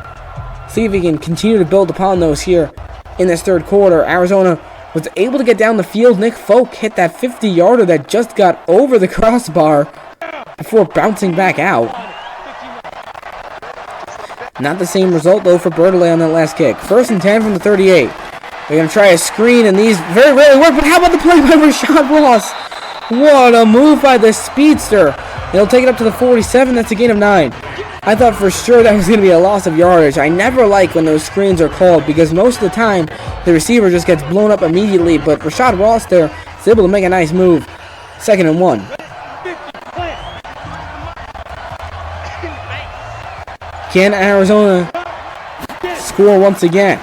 See if he can continue to build upon those here in this 3rd quarter. Arizona was able to get down the field. Nick Folk hit that 50-yarder that just got over the crossbar before bouncing back out. Not the same result, though, for Bertollet on that last kick. 1st and 10 from the 38. They're going to try a screen, and these very rarely work, but how about the play by Rashad Ross? What a move by the speedster. They'll take it up to the 47. That's a gain of 9. I thought for sure that was going to be a loss of yardage. I never like when those screens are called because most of the time the receiver just gets blown up immediately, but Rashad Ross there is able to make a nice move. 2nd and 1. Can Arizona score once again?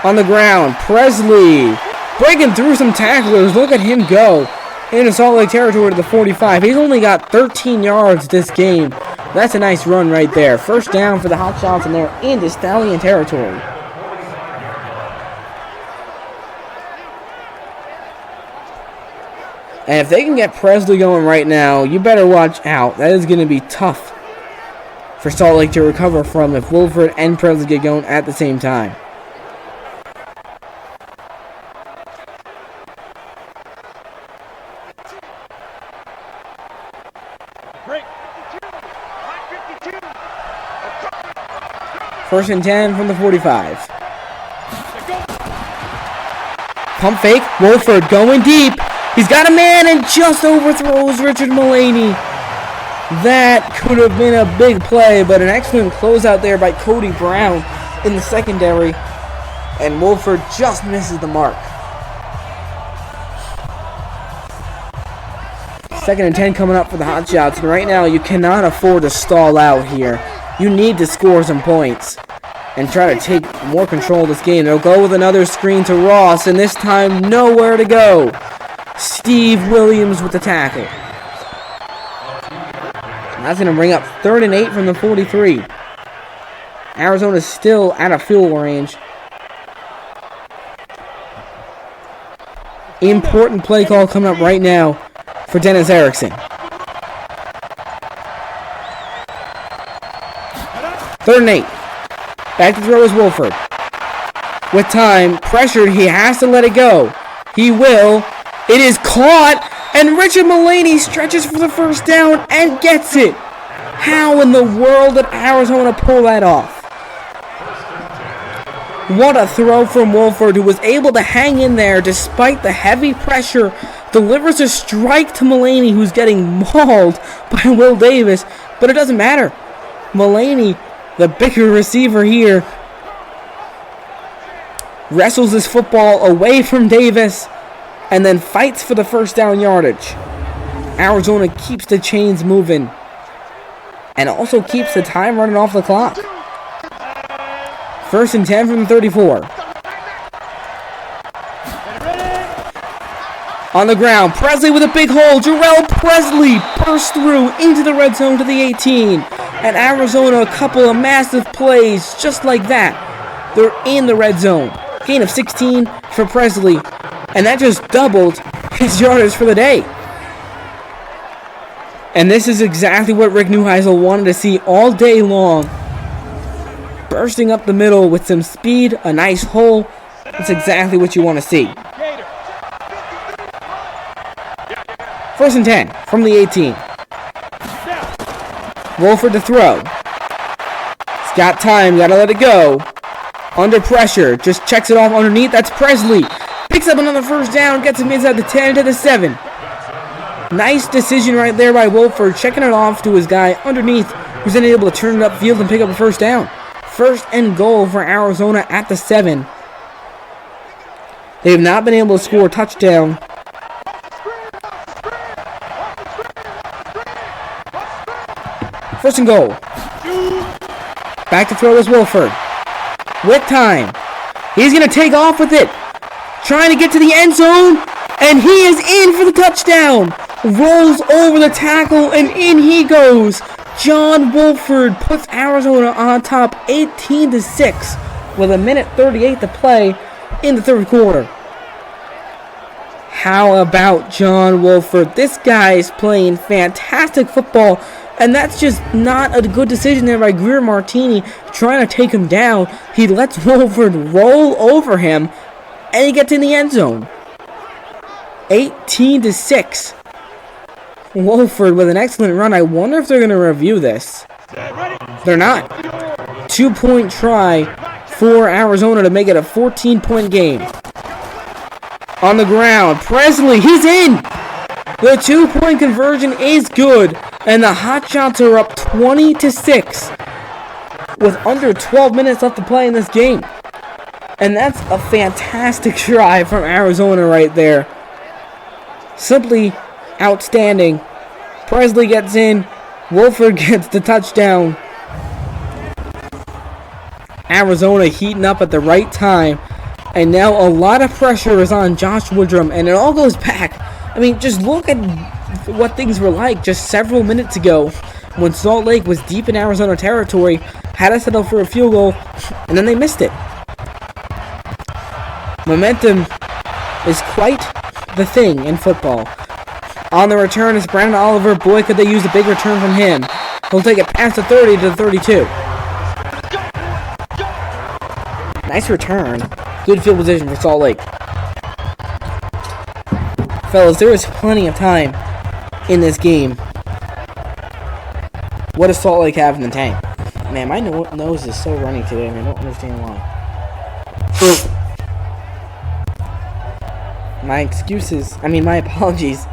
On the ground, Presley breaking through some tacklers. Look at him go into Salt Lake territory to the 45. He's only got 13 yards this game. That's a nice run right there. 1st down for the Hotshots, and they're into Stallion territory. And if they can get Presley going right now, you better watch out. That is going to be tough for Salt Lake to recover from if Wolford and Presley get going at the same time. First and 10 from the 45. Pump fake. Wolford going deep. He's got a man and just overthrows Richard Mullaney. That could have been a big play, but an excellent closeout there by Cody Brown in the secondary. And Wolford just misses the mark. 2nd and 10 coming up for the Hotshots. And right now, you cannot afford to stall out here. You need to score some points and try to take more control of this game. They'll go with another screen to Ross, and this time nowhere to go. Steve Williams with the tackle. And that's going to bring up 3rd and 8 from the 43. Arizona's still out of field goal range. Important play call coming up right now for Dennis Erickson. 3rd and 8. Back to throw is Wolford. With time, pressured, he has to let it go. He will. It is caught, and Richard Mullaney stretches for the 1st down and gets it. How in the world did Arizona pull that off? What a throw from Wolford, who was able to hang in there despite the heavy pressure. Delivers a strike to Mullaney, who's getting mauled by Will Davis, but it doesn't matter. Mullaney, the bigger receiver here, wrestles his football away from Davis and then fights for the 1st down yardage. Arizona keeps the chains moving and also keeps the time running off the clock. 1st and 10 from the 34. On the ground, Presley with a big hole. Jarrell Presley bursts through into the red zone to the 18. And Arizona, a couple of massive plays just like that. They're in the red zone. Gain of 16 for Presley. And that just doubled his yardage for the day. And this is exactly what Rick Neuheisel wanted to see all day long. Bursting up the middle with some speed, a nice hole. That's exactly what you want to see. 1st and 10 from the 18. Wolford to throw. He's got time, gotta let it go. Under pressure, just checks it off underneath. That's Presley. Picks up another 1st down, gets him inside the 10 to the 7. Nice decision right there by Wolford, checking it off to his guy underneath, who's then able to turn it upfield and pick up a 1st down. 1st and goal for Arizona at the 7. They have not been able to score a touchdown. 1st and goal. Back to throw is Wolford. With time. He's going to take off with it. Trying to get to the end zone. And he is in for the touchdown. Rolls over the tackle and in he goes. John Wolford puts Arizona on top 18-6 with 1:38 to play in the 3rd quarter. How about John Wolford? This guy is playing fantastic football. And that's just not a good decision there by Freddy Martino trying to take him down. He lets Wolford roll over him, and he gets in the end zone. 18-6. Wolford with an excellent run. I wonder if they're going to review this. They're not. 2-point try for Arizona to make it a 14-point game. On the ground, Presley, he's in! The 2-point conversion is good. And the Hotshots are up 20-6 with under 12 minutes left to play in this game. And that's a fantastic try from Arizona right there. Simply outstanding. Presley gets in. Wolford gets the touchdown. Arizona heating up at the right time. And now a lot of pressure is on Josh Woodrum. And it all goes back. I mean, just look at what things were like just several minutes ago when Salt Lake was deep in Arizona territory, had to settle for a field goal, and then they missed it. Momentum is quite the thing in football. On the return is Brandon Oliver. Boy, could they use a big return from him. He'll take it past the 30 to the 32. Nice return. Good field position for Salt Lake. Fellas, there is plenty of time in this game. What does Salt Lake have in the tank? Man, my nose is so runny today, and I don't understand why. My apologies.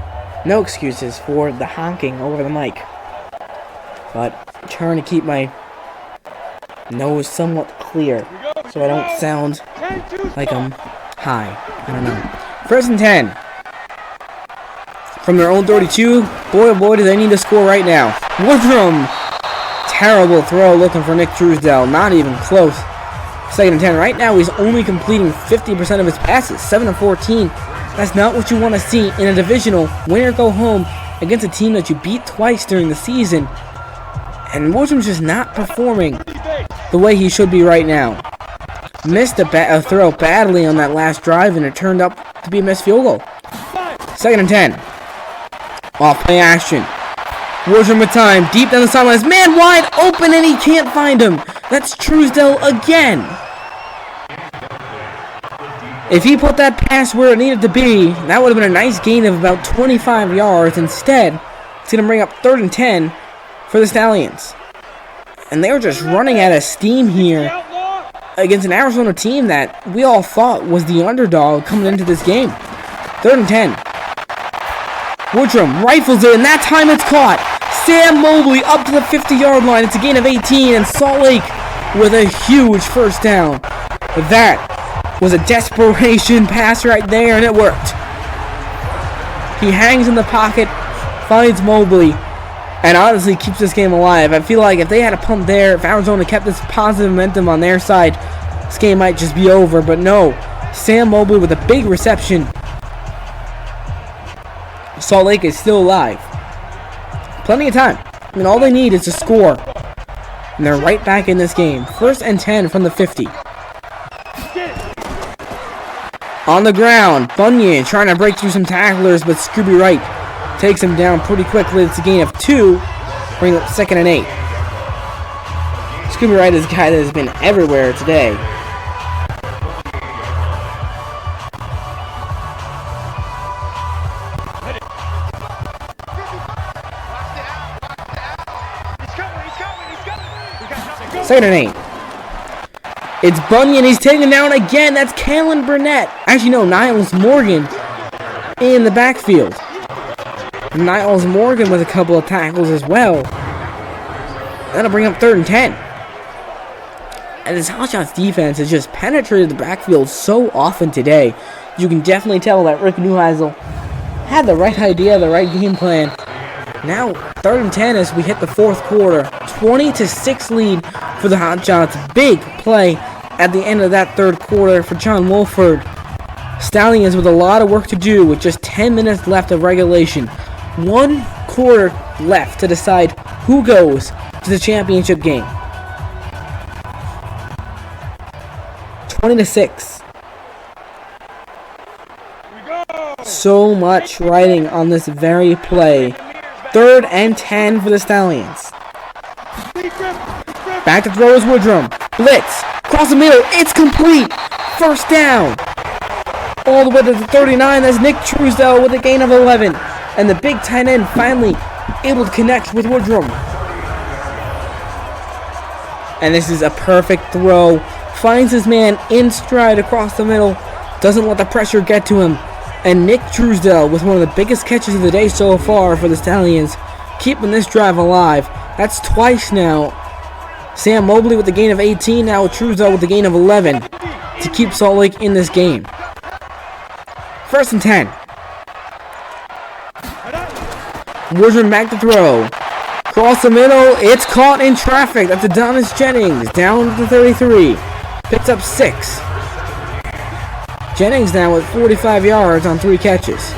No excuses for the honking over the mic. But I'm trying to keep my nose somewhat clear so I don't sound like I'm high. I don't know. 1st and 10. From their own 32, boy oh boy do they need to score right now. Woodrum, terrible throw looking for Nick Truesdell, not even close. 2nd and 10, right now he's only completing 50% of his passes, 7 of 14. That's not what you want to see in a divisional, win or go home, against a team that you beat twice during the season. And Woodrum's just not performing the way he should be right now. Missed a throw badly on that last drive, and it turned up to be a missed field goal. 2nd and 10. Off play action. Woodrum with time. Deep down the sidelines. Man wide open and he can't find him. That's Truesdell again. If he put that pass where it needed to be, that would have been a nice gain of about 25 yards. Instead, it's going to bring up 3rd and 10 for the Stallions. And they were just running out of steam here against an Arizona team that we all thought was the underdog coming into this game. 3rd and 10. Woodrum rifles it, and that time it's caught. Sam Mobley up to the 50-yard line. It's a gain of 18, and Salt Lake with a huge 1st down. That was a desperation pass right there, and it worked. He hangs in the pocket finds Mobley, and honestly keeps this game alive. I feel like if they had a pump there, if Arizona kept this positive momentum on their side, this game might just be over. But no, Sam Mobley with a big reception. Salt Lake is still alive. Plenty of time. I mean, all they need is to score. And they're right back in this game. 1st and 10 from the 50. On the ground, Bunyan trying to break through some tacklers, but Scooby Wright takes him down pretty quickly. It's a gain of 2, bringing up 2nd and 8. Scooby Wright is a guy that has been everywhere today. Second and 8. It's Bunyan. He's taken down again. That's Kalen Burnett. Actually, no, Niles Morgan in the backfield. Niles Morgan with a couple of tackles as well. That'll bring up 3rd and 10. And this Hotshots defense has just penetrated the backfield so often today. You can definitely tell that Rick Neuheisel had the right idea, the right game plan. Now, 3rd and 10 as we hit the 4th quarter. 20-6 lead for the Hotshots. Big play at the end of that 3rd quarter for John Wolford. Stallions with a lot of work to do with just 10 minutes left of regulation. 1 quarter left to decide who goes to the championship game. 20-6. So much riding on this very play. 3rd and 10 for the Stallions. Back to throw is Woodrum. Blitz. Across the middle. It's complete. 1st down. All the way to the 39. That's Nick Truesdell with a gain of 11. And the big tight end finally able to connect with Woodrum. And this is a perfect throw. Finds his man in stride across the middle. Doesn't let the pressure get to him. And Nick Truesdell with one of the biggest catches of the day so far for the Stallions. Keeping this drive alive. That's twice now. Sam Mobley with the gain of 18. Now Truesdell with the gain of 11. To keep Salt Lake in this game. 1st and 10. Woodrum back to throw. Across the middle. It's caught in traffic. That's Adonis Jennings. Down to 33. Picks up 6. Jennings now with 45 yards on 3 catches.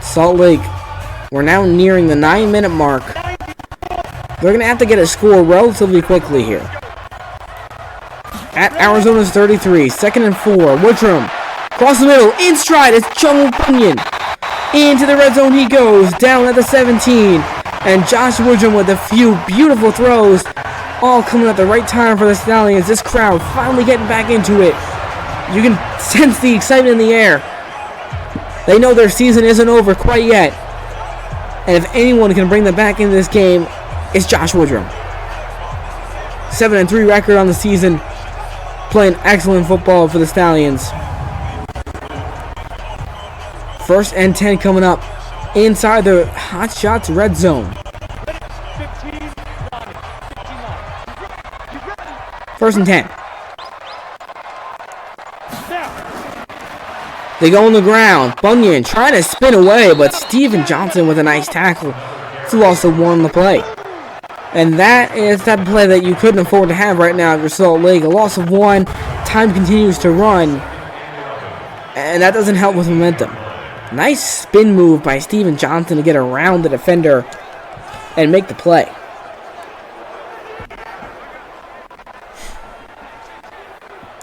Salt Lake, we're now nearing the 9-minute mark. They're going to have to get a score relatively quickly here. At Arizona's 33, 2nd and 4. Woodrum, across the middle, in stride, it's Chung Bunyan. Into the red zone he goes, down at the 17. And Josh Woodrum with a few beautiful throws. All coming at the right time for the Stallions. This crowd finally getting back into it. You can sense the excitement in the air. They know their season isn't over quite yet. And if anyone can bring them back into this game, it's Josh Woodrum. 7-3 record on the season. Playing excellent football for the Stallions. 1st and 10 coming up inside the Hotshots red zone. 1st and 10. They go on the ground. Bunyan trying to spin away, but Steven Johnson with a nice tackle to also won the play. And that is that play that you couldn't afford to have right now for Salt Lake. A loss of 1. Time continues to run. And that doesn't help with momentum. Nice spin move by Steven Johnson to get around the defender and make the play.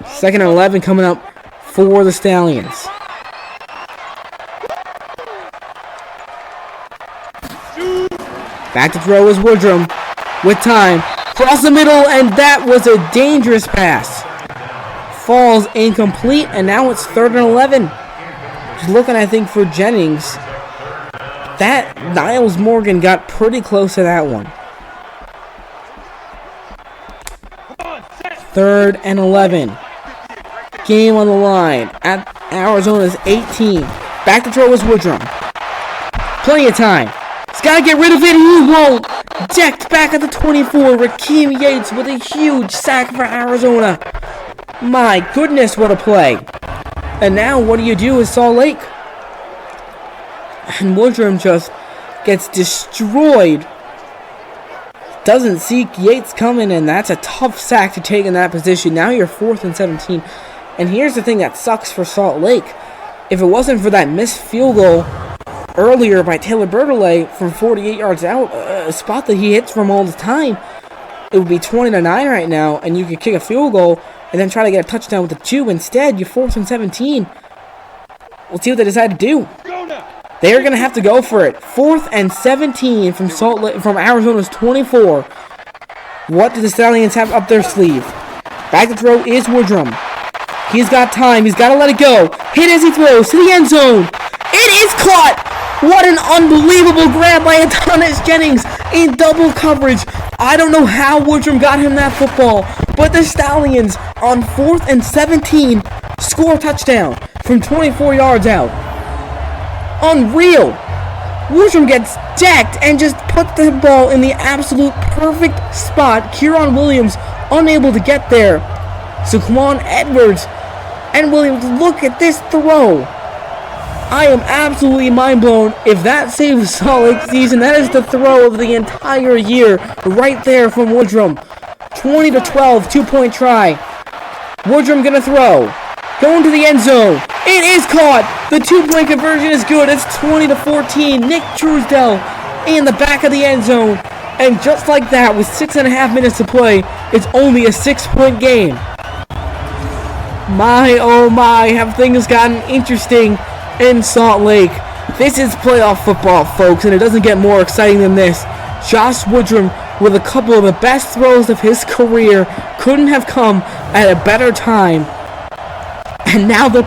Second and 11 coming up for the Stallions. Back to throw is Woodrum with time. Cross the middle, and that was a dangerous pass. Falls incomplete, and now it's 3rd and 11. Just looking, I think, for Jennings. That Niles Morgan got pretty close to that one. 3rd and 11. Game on the line at Arizona's 18. Back to throw is Woodrum. Plenty of time. He's got to get rid of it. He won't. Decked back at the 24. Rakeem Yates with a huge sack for Arizona. My goodness, what a play. And now what do you do with Salt Lake? And Woodrum just gets destroyed. Doesn't see Yates coming, and that's a tough sack to take in that position. Now you're 4th and 17. And here's the thing that sucks for Salt Lake. If it wasn't for that missed field goal earlier by Taylor Bertollet from 48 yards out, a spot that he hits from all the time, it would be 20-9 right now, and you could kick a field goal and then try to get a touchdown with the 2. Instead, you're 4th and 17. We'll see what they decide to do. They're going to have to go for it. 4th and 17 from Salt Lake, from Arizona's 24. What do the Stallions have up their sleeve? Back to throw is Woodrum. He's got time. He's got to let it go. Hit as he throws to the end zone. It is caught. What an unbelievable grab by Adonis Jennings in double coverage. I don't know how Woodrum got him that football, but the Stallions on 4th and 17 score a touchdown from 24 yards out. Unreal. Woodrum gets decked and just puts the ball in the absolute perfect spot. Kieran Williams unable to get there. So Quan Edwards and Williams, look at this throw. I am absolutely mind blown. If that saves Salt Lake season, that is the throw of the entire year right there from Woodrum. 20-12, 2-point try. Woodrum gonna throw. Going to the end zone. It is caught. The 2-point conversion is good. It's 20-14. Nick Truesdell in the back of the end zone. And just like that, with 6.5 minutes to play, it's only a 6-point game. My, oh my, have things gotten interesting in Salt Lake. This is playoff football, folks, and it doesn't get more exciting than this. Josh Woodrum, with a couple of the best throws of his career, couldn't have come at a better time. And now the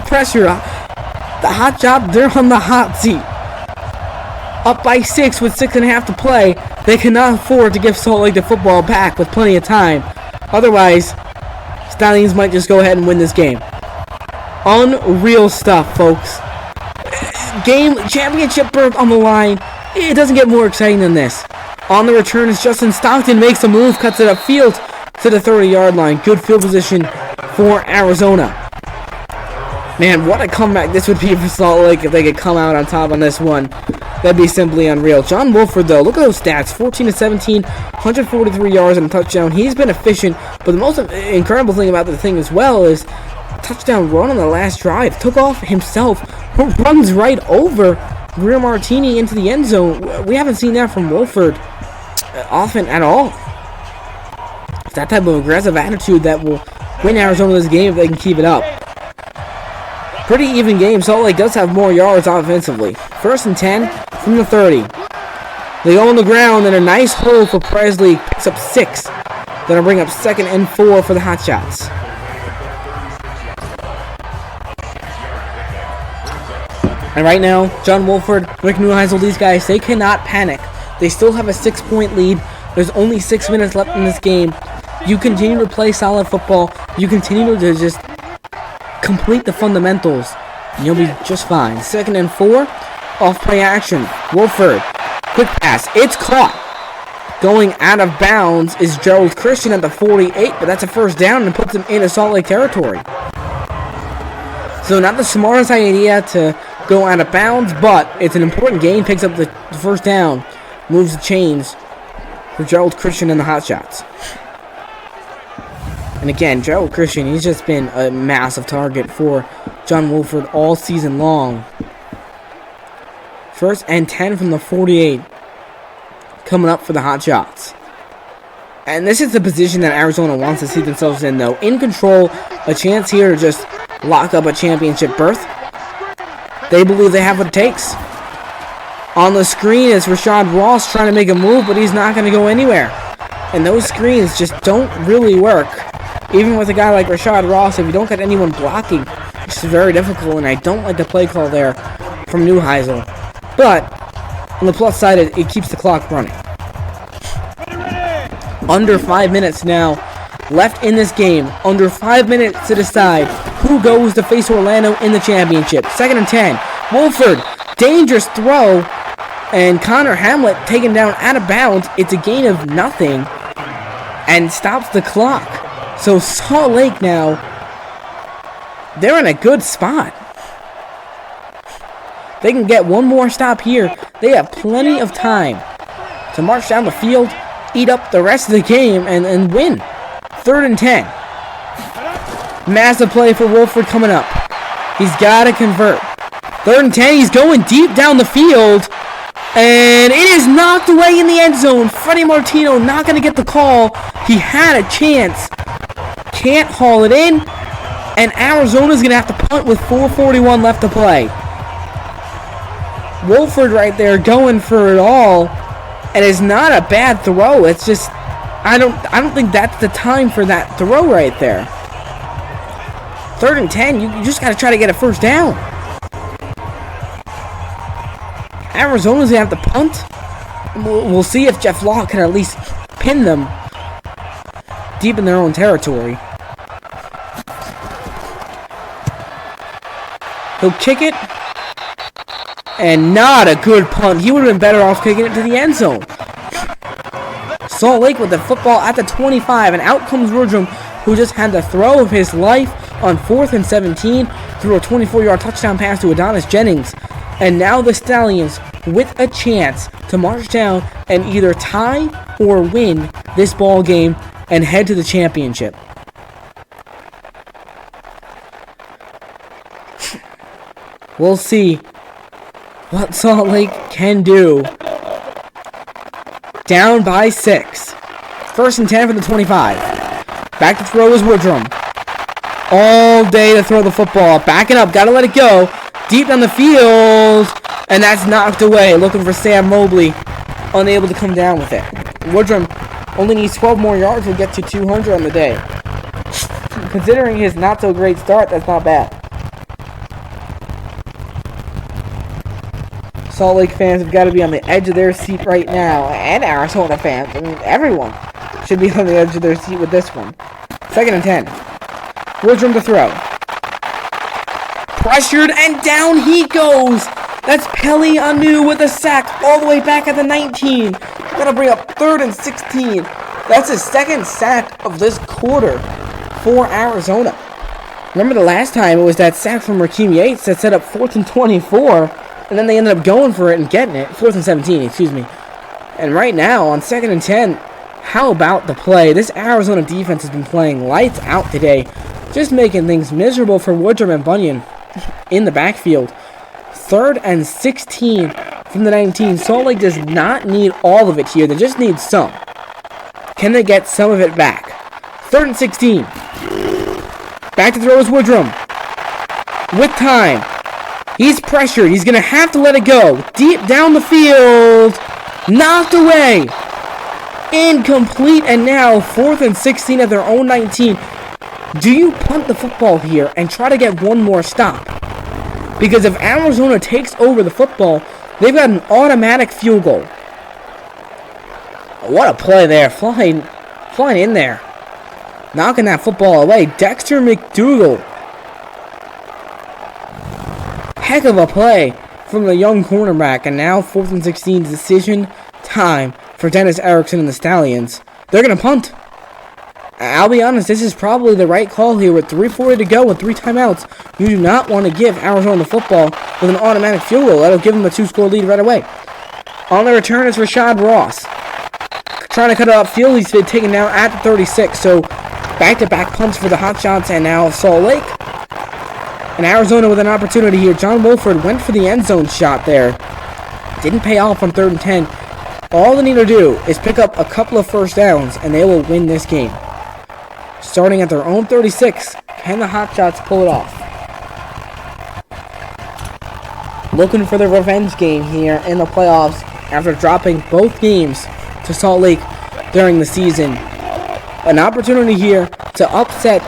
pressure, the hot job, they're on the hot seat. Up by 6 with 6.5 to play. They cannot afford to give Salt Lake the football back with plenty of time. Otherwise, Stallions might just go ahead and win this game. Unreal stuff, folks. Game championship berth on the line. It doesn't get more exciting than this. On the return is Justin Stockton, makes a move, cuts it upfield to the 30-yard line. Good field position for Arizona. Man, what a comeback this would be for Salt Lake if they could come out on top on this one. That'd be simply unreal. John Wolford, though, look at those stats. 14-17, 143 yards and a touchdown. He's been efficient, but the most incredible thing about the thing as well is touchdown run on the last drive. Took off himself, runs right over Freddy Martino into the end zone. We haven't seen that from Wolford often at all. It's that type of aggressive attitude that will win Arizona this game if they can keep it up. Pretty even game. Salt Lake does have more yards offensively. 1st and 10 from the 30. They go on the ground, and a nice hole for Presley. Picks up 6. That'll bring up 2nd and 4 for the Hotshots. And right now, John Wolford, Rick Neuheisel, these guys, they cannot panic. They still have a 6-point lead. There's only 6 minutes left in this game. You continue to play solid football. You continue to just complete the fundamentals, and you'll be just fine. 2nd and 4, off play action. Wolford, quick pass. It's caught. Going out of bounds is Gerald Christian at the 48, but that's a first down and puts him into Salt Lake territory. So not the smartest idea to go out of bounds, but it's an important gain. Picks up the first down, moves the chains for Gerald Christian and the Hotshots. And again, Gerald Christian, he's just been a massive target for John Wolford all season long. 1st and 10 from the 48. Coming up for the Hotshots. And this is the position that Arizona wants to see themselves in, though. In control, a chance here to just lock up a championship berth. They believe they have what it takes. On the screen is Rashad Ross trying to make a move, but he's not going to go anywhere. And those screens just don't really work. Even with a guy like Rashad Ross, if you don't get anyone blocking, it's very difficult, and I don't like the play call there from Neuheisel. But, on the plus side, it keeps the clock running. Under 5 minutes now left in this game. Under 5 minutes to decide who goes to face Orlando in the championship. 2nd and 10. Wolford, dangerous throw, and Connor Hamlet taken down out of bounds. It's a gain of nothing, and stops the clock. So Salt Lake now they're in a good spot. They can get one more stop here. They have plenty of time to march down the field, eat up the rest of the game, and win. 3rd and 10. Massive play for Wolford coming up. He's got to convert. 3rd and 10. He's going deep down the field. And it is knocked away in the end zone. Freddy Martino not going to get the call. He had a chance. Can't haul it in. And Arizona's going to have to punt with 4:41 left to play. Wolford right there going for it all. And it's not a bad throw. It's just, I don't think that's the time for that throw right there. 3rd and 10, you just got to try to get a first down. Arizona's going to have to punt. We'll see if Jeff Law can at least pin them deep in their own territory. He'll kick it. And not a good punt. He would have been better off kicking it to the end zone. Salt Lake with the football at the 25. And out comes Woodrum, who just had the throw of his life on 4th and 17 through a 24-yard touchdown pass to Adonis Jennings. And now the Stallions with a chance to march down and either tie or win this ball game and head to the championship. We'll see what Salt Lake can do. Down by 6. 1st and 10 from the 25. Back to throw is Woodrum. All day to throw the football. Backing up. Got to let it go. Deep down the field. And that's knocked away. Looking for Sam Mobley. Unable to come down with it. Woodrum only needs 12 more yards to get to 200 on the day. Considering his not so great start, that's not bad. Salt Lake fans have got to be on the edge of their seat right now. And Arizona fans. I mean, everyone should be on the edge of their seat with this one. 2nd and 10. Woodrum to throw. Pressured, and down he goes. That's Pelly Anu with a sack all the way back at the 19. Got to bring up 3rd and 16. That's his 2nd sack of this quarter for Arizona. Remember the last time it was that sack from Rakeem Yates that set up 4th and 24. And then they ended up going for it and getting it. 4th and 17, excuse me. And right now, on 2nd and 10, how about the play? This Arizona defense has been playing lights out today. Just making things miserable for Woodrum and Bunyan in the backfield. 3rd and 16 from the 19. Salt Lake does not need all of it here. They just need some. Can they get some of it back? 3rd and 16. Back to throw is Woodrum. With time. He's pressured. He's going to have to let it go. Deep down the field. Knocked away. Incomplete. And now 4th and 16 at their own 19. Do you punt the football here and try to get one more stop? Because if Arizona takes over the football, they've got an automatic field goal. What a play there. Flying in there. Knocking that football away. Dexter McDougal. Heck of a play from the young cornerback. And now 4th and 16 decision time for Dennis Erickson and the Stallions. They're going to punt. I'll be honest, this is probably the right call here with 3:40 to go with 3 timeouts. You do not want to give Arizona the football with an automatic field goal. That'll give them a 2-score lead right away. On the return is Rashad Ross. Trying to cut it upfield. He's been taken down at the 36. So back-to-back punts for the Hotshots and now Salt Lake. And Arizona with an opportunity here. John Wolford went for the end zone shot there. Didn't pay off on 3rd and 10. All they need to do is pick up a couple of first downs and they will win this game. Starting at their own 36, can the Hotshots pull it off? Looking for the revenge game here in the playoffs after dropping both games to Salt Lake during the season. An opportunity here to upset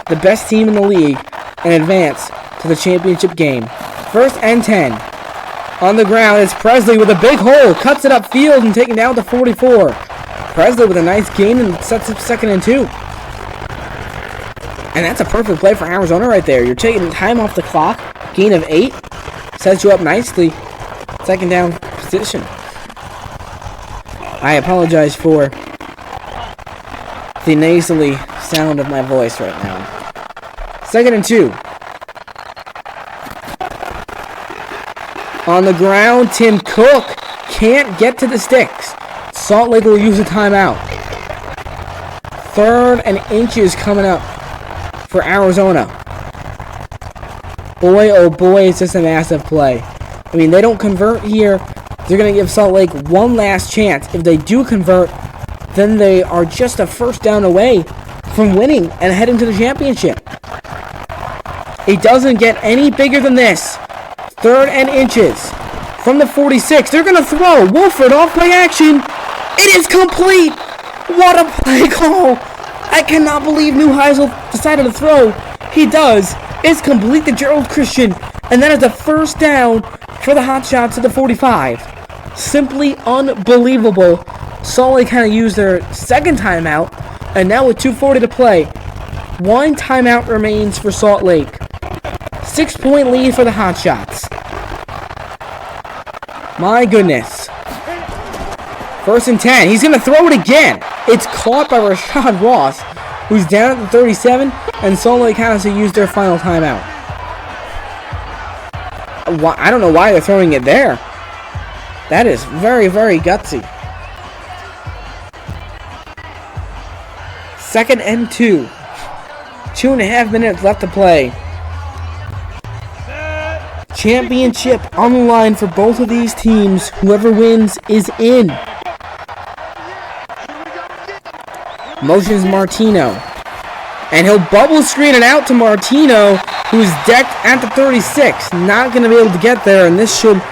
the best team in the league and advance to the championship game. 1st and 10. On the ground is Presley with a big hole. Cuts it upfield and taken down to 44. Presley with a nice gain and sets up 2nd and 2. And that's a perfect play for Arizona right there. You're taking time off the clock. Gain of 8. Sets you up nicely. 2nd down position. I apologize for the nasally sound of my voice right now. 2nd and 2. On the ground, Tim Cook can't get to the sticks. Salt Lake will use a timeout. 3rd and inches coming up for Arizona. Boy, oh boy, it's just a massive play. I mean, they don't convert here. They're going to give Salt Lake one last chance. If they do convert, then they are just a first down away from winning and heading to the championship. It doesn't get any bigger than this. 3rd and inches from the 46. They're going to throw. Wolford off play action. It is complete. What a play call. I cannot believe Neuheisel decided to throw. He does. It's complete to Gerald Christian. And that is the first down for the Hotshots at the 45. Simply unbelievable. Salt Lake kind of used their second timeout. And now with 2:40 to play, one timeout remains for Salt Lake. 6-point lead for the Hotshots. My goodness. 1st and 10. He's going to throw it again. It's caught by Rashad Ross, who's down at the 37, and Salt Lake has to use their final timeout. I don't know why they're throwing it there. That is very, very gutsy. 2nd and 2. 2.5 minutes left to play. Championship on the line for both of these teams. Whoever wins is in. Motions Martino. And he'll bubble screen it out to Martino, who's decked at the 36. Not going to be able to get there, and this should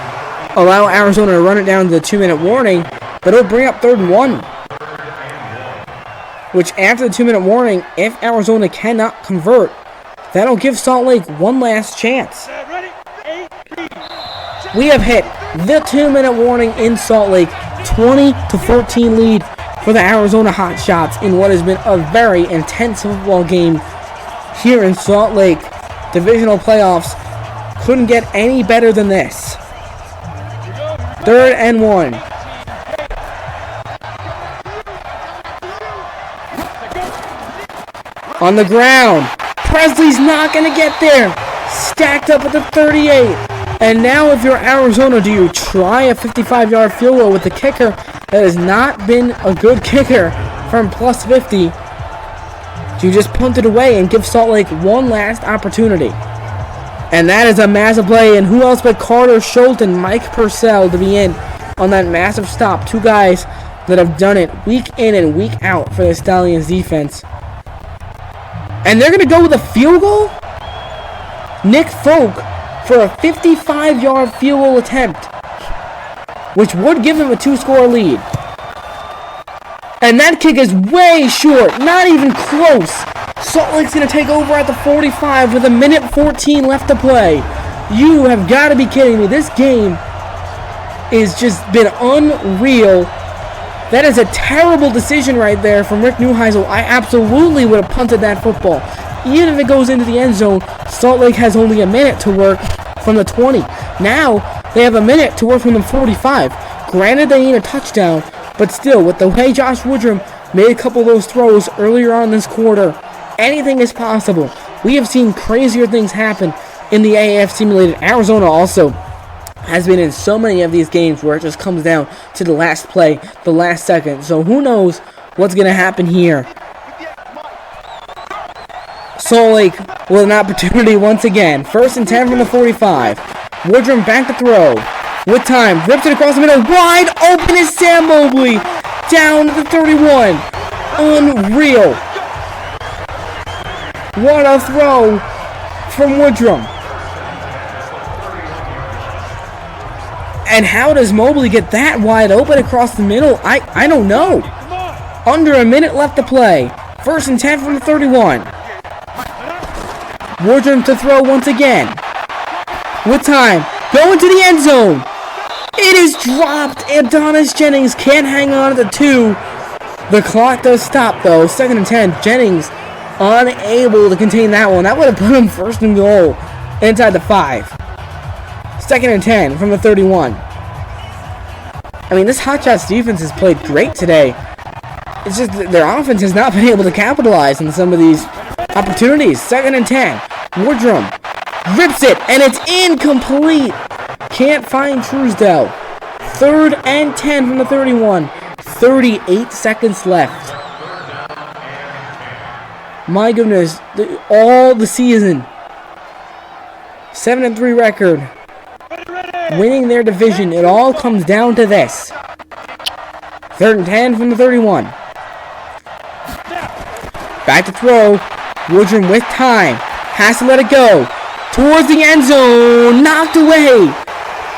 allow Arizona to run it down to the 2-minute warning. But it'll bring up 3rd and 1. Which, after the 2-minute warning, if Arizona cannot convert, that'll give Salt Lake one last chance. We have hit the 2-minute warning in Salt Lake. 20-14 lead for the Arizona Hotshots in what has been a very intense football game here in Salt Lake. Divisional playoffs couldn't get any better than this. 3rd and 1. On the ground. Presley's not going to get there. Stacked up at the 38. And now if you're Arizona, do you try a 55-yard field goal with the kicker that has not been a good kicker from plus 50? Do you just punt it away and give Salt Lake one last opportunity? And that is a massive play. And who else but Carter Schultz and Mike Purcell to be in on that massive stop. Two guys that have done it week in and week out for the Stallions defense. And they're going to go with a field goal? Nick Folk for a 55-yard field goal attempt, which would give them a 2-score lead. And that kick is way short, not even close. Salt Lake's going to take over at the 45 with 1:14 left to play. You have got to be kidding me. This game has just been unreal. That is a terrible decision right there from Rick Neuheisel. I absolutely would have punted that football. Even if it goes into the end zone, Salt Lake has only a minute to work from the 20. Now, they have a minute to work from the 45. Granted, they need a touchdown, but still, with the way Josh Woodrum made a couple of those throws earlier on this quarter, anything is possible. We have seen crazier things happen in the AAF Simulated. Arizona also has been in so many of these games where it just comes down to the last play, the last second. So who knows what's going to happen here. Salt Lake with an opportunity once again. 1st and 10 from the 45. Woodrum back to throw. With time, rips it across the middle. Wide open is Sam Mobley. Down to the 31. Unreal. What a throw from Woodrum. And how does Mobley get that wide open across the middle? I don't know. Under a minute left to play. 1st and 10 from the 31. Woodrum to throw once again. With time. Going to the end zone. It is dropped. Adonis Jennings can't hang on to the 2. The clock does stop though. 2nd and 10. Jennings unable to contain that one. That would have put him 1st and goal inside the 5. 2nd and 10 from the 31. I mean, this Hotshots defense has played great today. It's just that their offense has not been able to capitalize on some of these opportunities. 2nd and 10. Woodrum rips it, and it's incomplete. Can't find Truesdell. 3rd and 10 from the 31. 38 seconds left. My goodness, all the season. 7-3 record. Winning their division. It all comes down to this. 3rd and 10 from the 31. Back to throw. Woodrum with time. Has to let it go. Towards the end zone. Knocked away.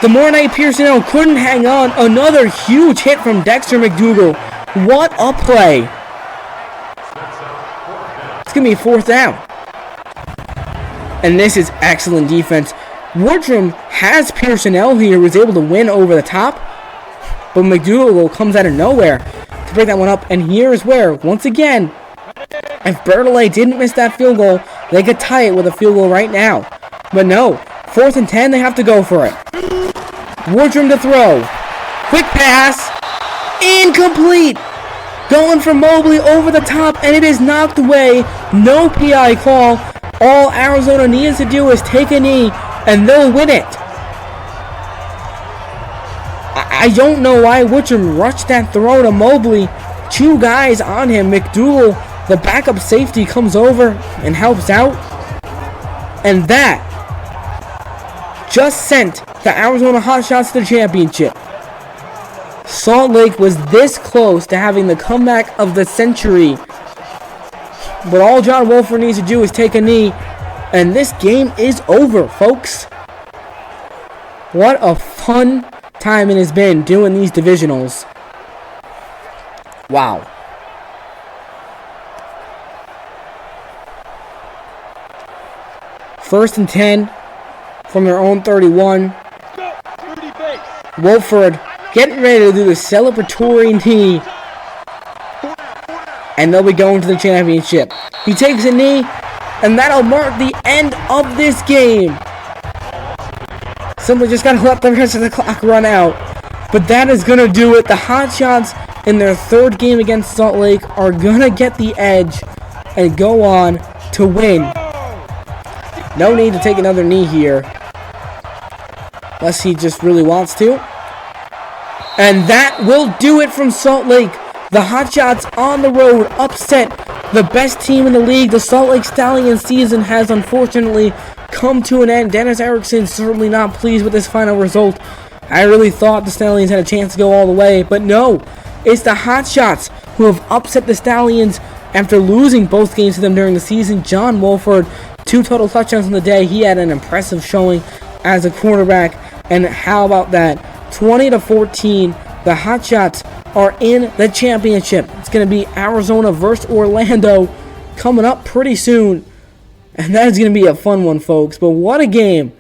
The Mornay Pearson couldn't hang on. Another huge hit from Dexter McDougal. What a play. It's going to be 4th down. And this is excellent defense. Woodrum has Pearson here, was able to win over the top. But McDougal comes out of nowhere to break that one up. And here is where, once again, if Bertollet didn't miss that field goal, they could tie it with a field goal right now. But no, 4th and 10, they have to go for it. Woodrum to throw. Quick pass. Incomplete. Going for Mobley over the top, and it is knocked away. No PI call. All Arizona needs to do is take a knee, and they'll win it. I don't know why Woodrum rushed that throw to Mobley. 2 guys on him. McDougal, the backup safety, comes over and helps out. And that just sent the Arizona Hotshots to the championship. Salt Lake was this close to having the comeback of the century. But all John Wolford needs to do is take a knee, and this game is over, folks. What a fun time it has been doing these divisionals. Wow. First and 10 from their own 31. Wolford getting ready to do the celebratory knee. And they'll be going to the championship. He takes a knee, and that'll mark the end of this game. Simply just got to let the rest of the clock run out. But that is going to do it. The Hotshots in their 3rd game against Salt Lake are going to get the edge and go on to win. No need to take another knee here. Unless he just really wants to. And that will do it from Salt Lake. The Hotshots on the road upset the best team in the league. The Salt Lake Stallions season has unfortunately come to an end. Dennis Erickson certainly not pleased with this final result. I really thought the Stallions had a chance to go all the way, but no. It's the Hotshots who have upset the Stallions after losing both games to them during the season. John Wolford, 2 total touchdowns in the day. He had an impressive showing as a quarterback. And how about that? 20-14, the Hotshots are in the championship. It's going to be Arizona versus Orlando coming up pretty soon. And that is going to be a fun one, folks. But what a game.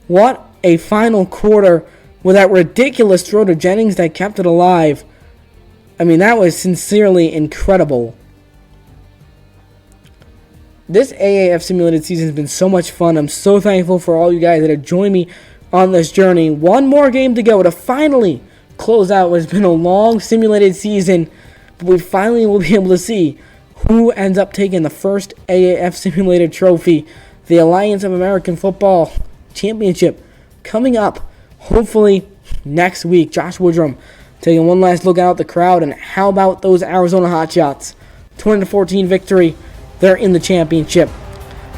What a final quarter with that ridiculous throw to Jennings that kept it alive. I mean, that was sincerely incredible. This AAF Simulated season has been so much fun. I'm so thankful for all you guys that have joined me on this journey. One more game to go to finally close out what has been a long simulated season. But we finally will be able to see who ends up taking the first AAF Simulated trophy. The Alliance of American Football Championship coming up hopefully next week. Josh Woodrum taking one last look out at the crowd. And how about those Arizona Hotshots? 20-14 victory. They're in the championship.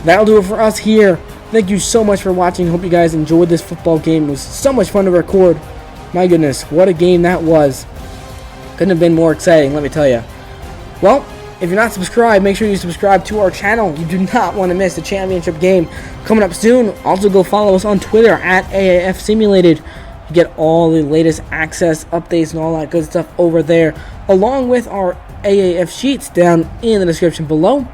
That'll do it for us here. Thank you so much for watching. Hope you guys enjoyed this football game. It was so much fun to record. My goodness, what a game that was. Couldn't have been more exciting, let me tell you. Well, if you're not subscribed, make sure you subscribe to our channel. You do not want to miss the championship game coming up soon. Also, go follow us on Twitter at AAF Simulated. You get all the latest access, updates, and all that good stuff over there, along with our AAF sheets down in the description below.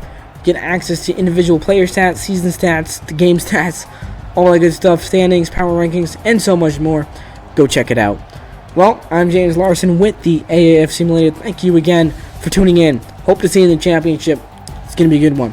Get access to individual player stats, season stats, the game stats, all that good stuff, standings, power rankings, and so much more. Go check it out. Well, I'm James Larson with the AAF Simulated. Thank you again for tuning in. Hope to see you in the championship. It's going to be a good one.